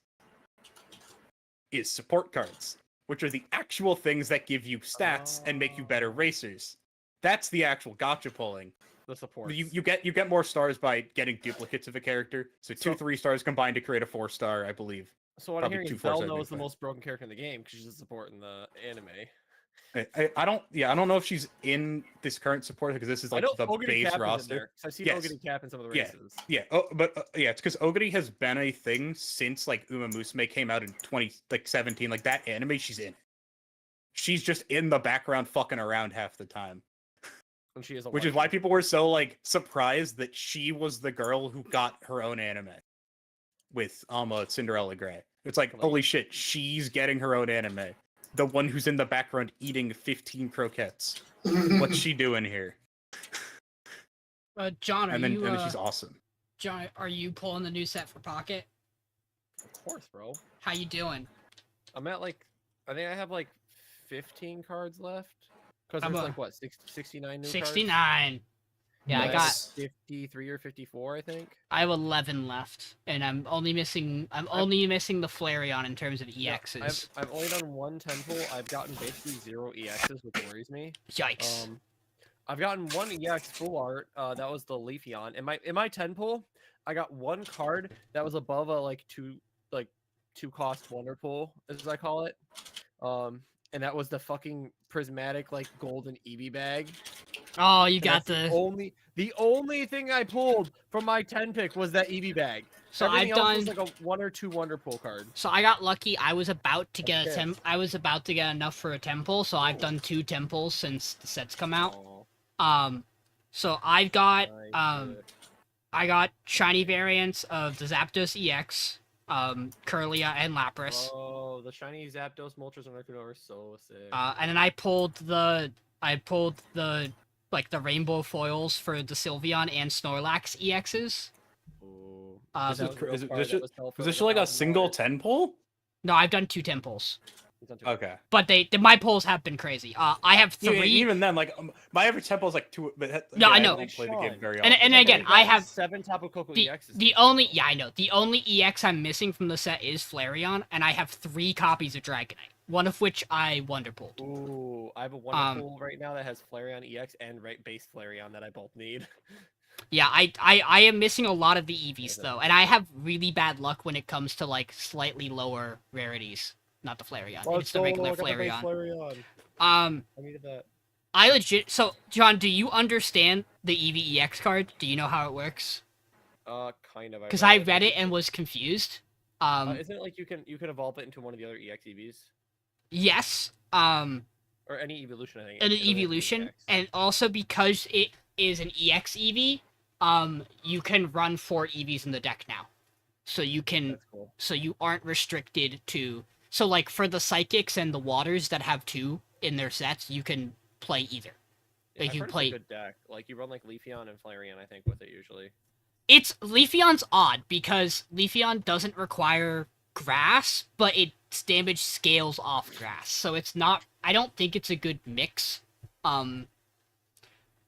is support cards, which are the actual things that give you stats and make you better racers. That's the actual gacha pulling.
The support.
You get more stars by getting duplicates of a character. So 2 3 stars combined to create a 4-star, I believe.
So what I'm
probably
hearing is
2 4
Belle
stars
knows
makes
the
sense.
most broken character in the game because she's a support in the anime.
I don't know if she's in this current support because this is
I
like
know
the
Ogre
base
Cap is in
roster.
there. 'Cause I've seen
Yes.
Ogre Cap in some of the
Yeah.
races.
Yeah. Oh, but it's because Ogre has been a thing since like Umamusume came out in 2017. Like that anime, she's in. She's just in the background fucking around half the time.
And she is
Which is why people were so like surprised that she was the girl who got her own anime with Cinderella Grey. It's like, holy shit, she's getting her own anime. The one who's in the background eating 15 croquettes. What's she doing here?
John,
and then she's awesome.
John, are you pulling the new set for Pocket?
Of course, bro.
How you doing?
I'm at like, I think I have like 15 cards left. Because there's like what, 69 new
69.
cards?
Yeah,
Nice.
I got
53 or 54, I think.
I have 11 left, and I'm only missing the Flareon in terms of EXs.
I've only done one temple. I've gotten basically 0 EXs, which worries me.
Yikes.
I've gotten 1 EX full art. That was the Leafeon. In my 10 pull, I got 1 card that was above a two cost wonder pull, as I call it. And that was the fucking prismatic like golden Eevee bag.
Oh, you got the
only thing I pulled from my 10 pick was that Eevee bag.
So
Everything
I've
else
done
was like a 1 or 2 wonder pull card.
So I got lucky. I was about to get enough for a temple, so I've done 2 temples since the sets come out. So I've got I got shiny variants of the Zapdos EX, Curlia, and Lapras.
Oh, the shiny Zapdos, Moltres, and Articuno are so sick.
And then I pulled the like the rainbow foils for the Sylveon and Snorlax EXs.
Ooh.
Was this like a single 10 pull?
No, I've done 2 temples.
Okay.
But my pulls have been crazy. I have 3.
Even then, like my average tempo is like 2. But
no, I know.
I don't play the game very often.
And again, I have
7 Tapu Koko EXs.
The only EX I'm missing from the set is Flareon, and I have 3 copies of Dragonite. One of which I wonder pulled.
Ooh, I have a wonder pull right now that has Flareon EX and base Flareon that I both need.
Yeah, I am missing a lot of the Eevees though, and I have really bad luck when it comes to like slightly lower rarities. Not the Flareon. It's the regular Flareon.
I needed that.
I legit. So, John, do you understand the Eevee EX card? Do you know how it works?
Kind of.
Because I read it and was confused.
Isn't it like you can evolve it into one of the other EX EVs?
Yes.
Or any evolution, I think.
An evolution, and also because it is an EX EV, you can run 4 EVs in the deck now. So you can.
That's cool.
So you aren't restricted to. So like for the Psychics and the Waters that have 2 in their sets, you can play either.
Yeah,
like you play
a good deck. Like you run like Leafeon and Flareon, I think, with it usually.
It's Leafeon's odd because Leafeon doesn't require grass, but its damage scales off grass. So it's not. I don't think it's a good mix. I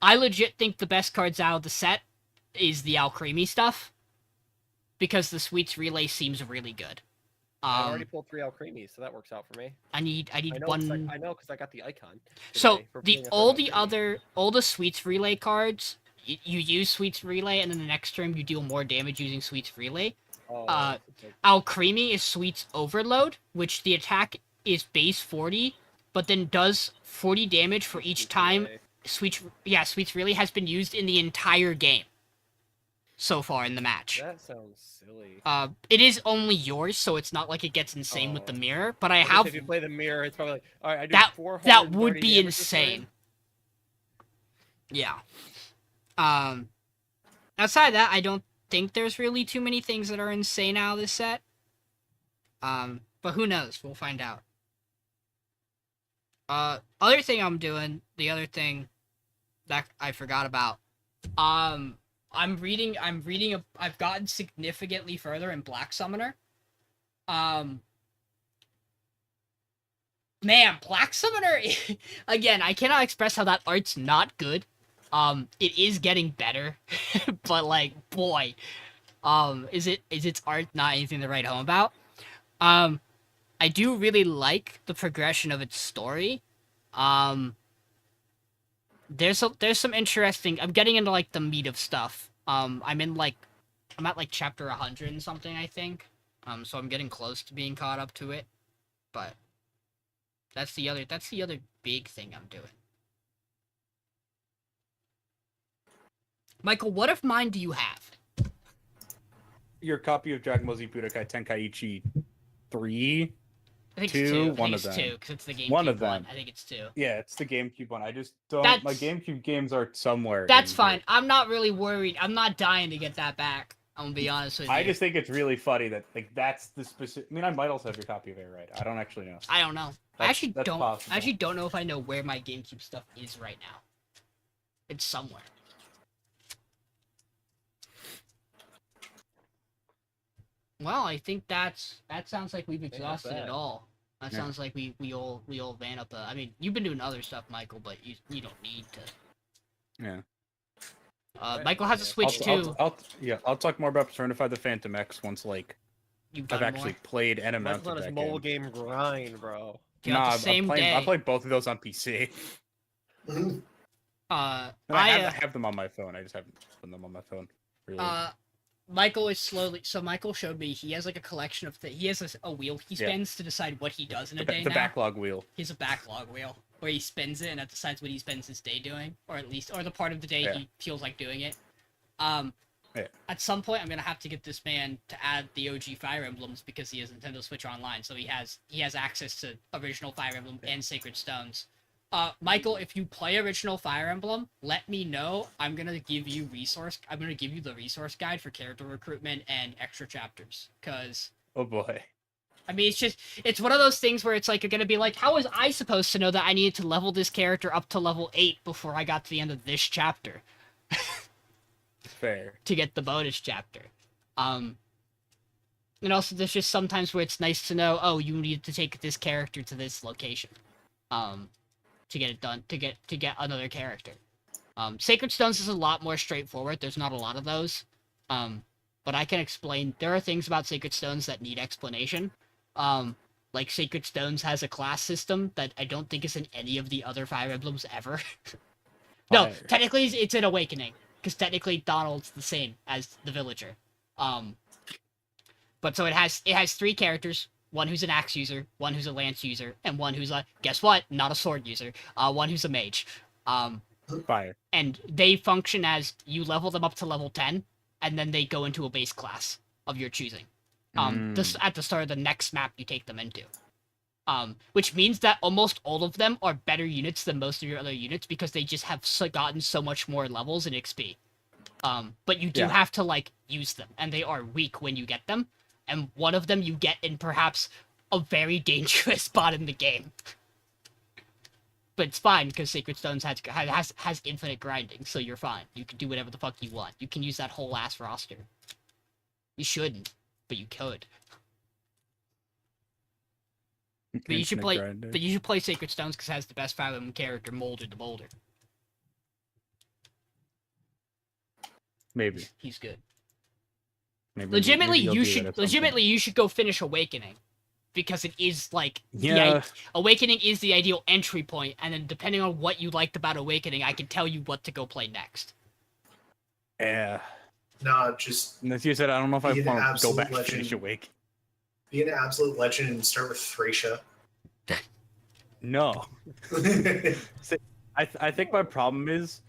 legit think the best cards out of the set is the Alcremie stuff because the Sweets Relay seems really good.
I already pulled 3 Alcremies, so that works out for me.
I need
know,
one.
I know because I got the icon.
So all the Sweets Relay cards, you use Sweets Relay, and then the next turn you deal more damage using Sweets Relay. Alcremie is Sweets Overload, which the attack is base 40, but then does 40 damage for each time Sweets Relay has been used in the entire game. So far in the match.
That sounds silly.
It is only yours, so it's not like it gets insane with the mirror. But I have.
If you play the mirror, it's probably like, all right, I do
that would be insane. Yeah. Outside of that, I don't think there's really too many things that are insane out of this set. But who knows? We'll find out. Other thing I'm doing, the other thing that I forgot about. I've gotten significantly further in Black Summoner. Man, Black Summoner, again, I cannot express how that art's not good. It is getting better, but like, boy, is its art not anything to write home about? I do really like the progression of its story. There's some interesting. I'm getting into like the meat of stuff. I'm at like chapter 100 and something, I think. So I'm getting close to being caught up to it, but That's the other big thing I'm doing. Michael, what of mine do you have?
Your copy of Dragon Ball Z Budokai Tenkaichi 3?
I think
Two,
it's 2.
one
I
of
think it's
them.
2 because it's the GameCube
One of them.
I think it's 2.
Yeah, it's the GameCube one. I just don't.
That's-
My GameCube games are somewhere.
That's
in
fine.
here.
I'm not really worried. I'm not dying to get that back. I'm gonna be honest with you.
I just think it's really funny that that's the specific. I mean, I might also have your copy of it, right? I don't actually know.
I don't know. I
That's possible.
actually don't know if I know where my GameCube stuff is right now. It's somewhere. Well, I think that sounds like we've exhausted it all. That
Yeah.
sounds like we all van up. I mean, you've been doing other stuff, Michael, but you don't need to.
Yeah.
Michael has a Switch too.
I'll talk more about Persona 5 the Phantom X once
You've
I've
done
actually
more.
played an amount
Michael's on
of
his
that
mobile
game.
game grind, bro.
Yeah, the
I'm
same
playing.
day.
I played both of those on PC.
Mhm.
I have them on my phone. I just haven't put them on my phone. Really.
Michael is slowly. So Michael showed me he has like a collection of he has a wheel he spins to decide what he does in a day
the
now.
backlog wheel.
He has a backlog wheel where he spins it and that decides what he spends his day doing, or the part of the day he feels like doing it. At some point, I'm gonna have to get this man to add the OG Fire Emblems because he has Nintendo Switch Online, so he has access to original Fire Emblem and Sacred Stones. Michael, if you play original Fire Emblem, let me know. I'm gonna give you the resource guide for character recruitment and extra chapters. Cause
Oh boy.
I mean, it's one of those things where it's like you're gonna be like, how was I supposed to know that I needed to level this character up to level 8 before I got to the end of this chapter?
Fair.
To get the bonus chapter. And also there's just sometimes where it's nice to know, oh, you need to take this character to this location. To get it done, to get another character. Sacred Stones is a lot more straightforward. There's not a lot of those. But I can explain. There are things about Sacred Stones that need explanation. Like Sacred Stones has a class system that I don't think is in any of the other Fire Emblems ever. No, technically it's in Awakening. Because technically Donald's the same as the villager. But so it has 3 characters. One who's an axe user, one who's a lance user, and one who's guess what? Not a sword user. One who's a mage.
Fire.
And they function as you level them up to level 10, and then they go into a base class of your choosing. At the start of the next map you take them into. Which means that almost all of them are better units than most of your other units because they just have gotten so much more levels and XP. But you do have to use them, and they are weak when you get them. And one of them you get in perhaps a very dangerous spot in the game. But it's fine because Sacred Stones has infinite grinding, so you're fine. You can do whatever the fuck you want. You can use that whole ass roster. You shouldn't, but you could. But you should play Sacred Stones because it has the best Fire Emblem character, Molder the Boulder.
Maybe.
He's good.
Maybe
Legitimately,
maybe
you should go finish Awakening, because it is Awakening is the ideal entry point, and then depending on what you liked about Awakening, I can tell you what to go play next.
Yeah.
No, just
as you said, I don't know if I want to go back and finish Awake.
Be an absolute legend and start with Thracia.
No. I think my problem is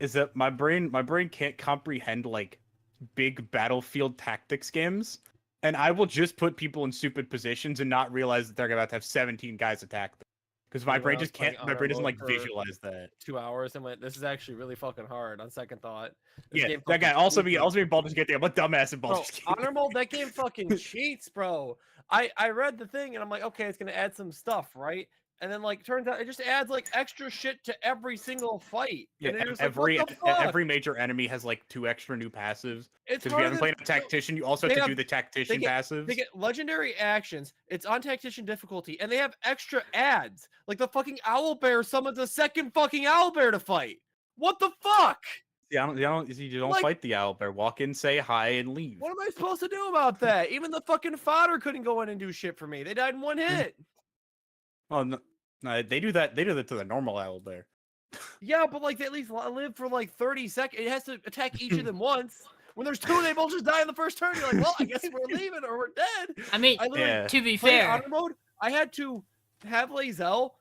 that my brain can't comprehend big battlefield tactics games, and I will just put people in stupid positions and not realize that they're about to have 17 guys attack them because my brain just can't. My brain doesn't visualize that.
2 hours and went, this is actually really fucking hard. On second thought,
that guy also be Baldur's Gate. I'm a dumbass in Baldur's Gate.
Honor mode, that game fucking cheats, bro. I read the thing and I'm like, okay, it's gonna add some stuff, right? And then turns out it just adds extra shit to every single fight.
Yeah,
and
every major enemy has 2 extra new passives. Because if you haven't played a tactician, you also have to do the tactician passives.
They get legendary actions. It's on tactician difficulty, and they have extra ads. Like the fucking owlbear summons a second fucking owlbear to fight. What the fuck?
Yeah, you don't fight the owlbear. Walk in, say hi, and leave.
What am I supposed to do about that? Even the fucking fodder couldn't go in and do shit for me. They died in one hit.
Oh no, they do that. They do that to the normal owlbear.
Yeah, but they at least live for 30 seconds. It has to attack each of them once. When there's 2, they both just die in the first turn. You're like, well, I guess we're leaving or we're dead.
I mean, to be fair,
honor mode, I had to have Lazelle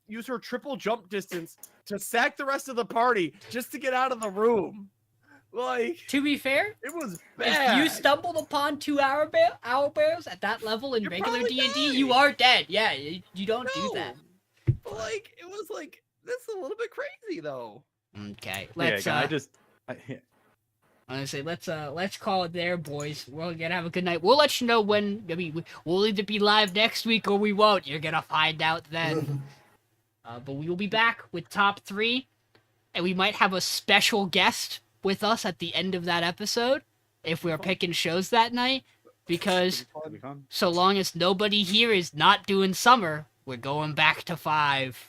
use her triple jump distance to sack the rest of the party just to get out of the room. Like,
To be fair,
it was bad.
if you stumbled upon 2 owlbears at that level in
You're
regular
probably
D&D, you
dying.
are dead. Yeah, you don't do that.
But like, it was like, this is a little bit crazy though.
Okay, let's honestly, let's call it there, boys. We're gonna have a good night. We'll let you know when. I mean, we'll either be live next week or we won't. You're gonna find out then. But we will be back with top 3, and we might have a special guest with us at the end of that episode if we're picking shows that night. Because so long as nobody here is not doing summer, we're going back to 5.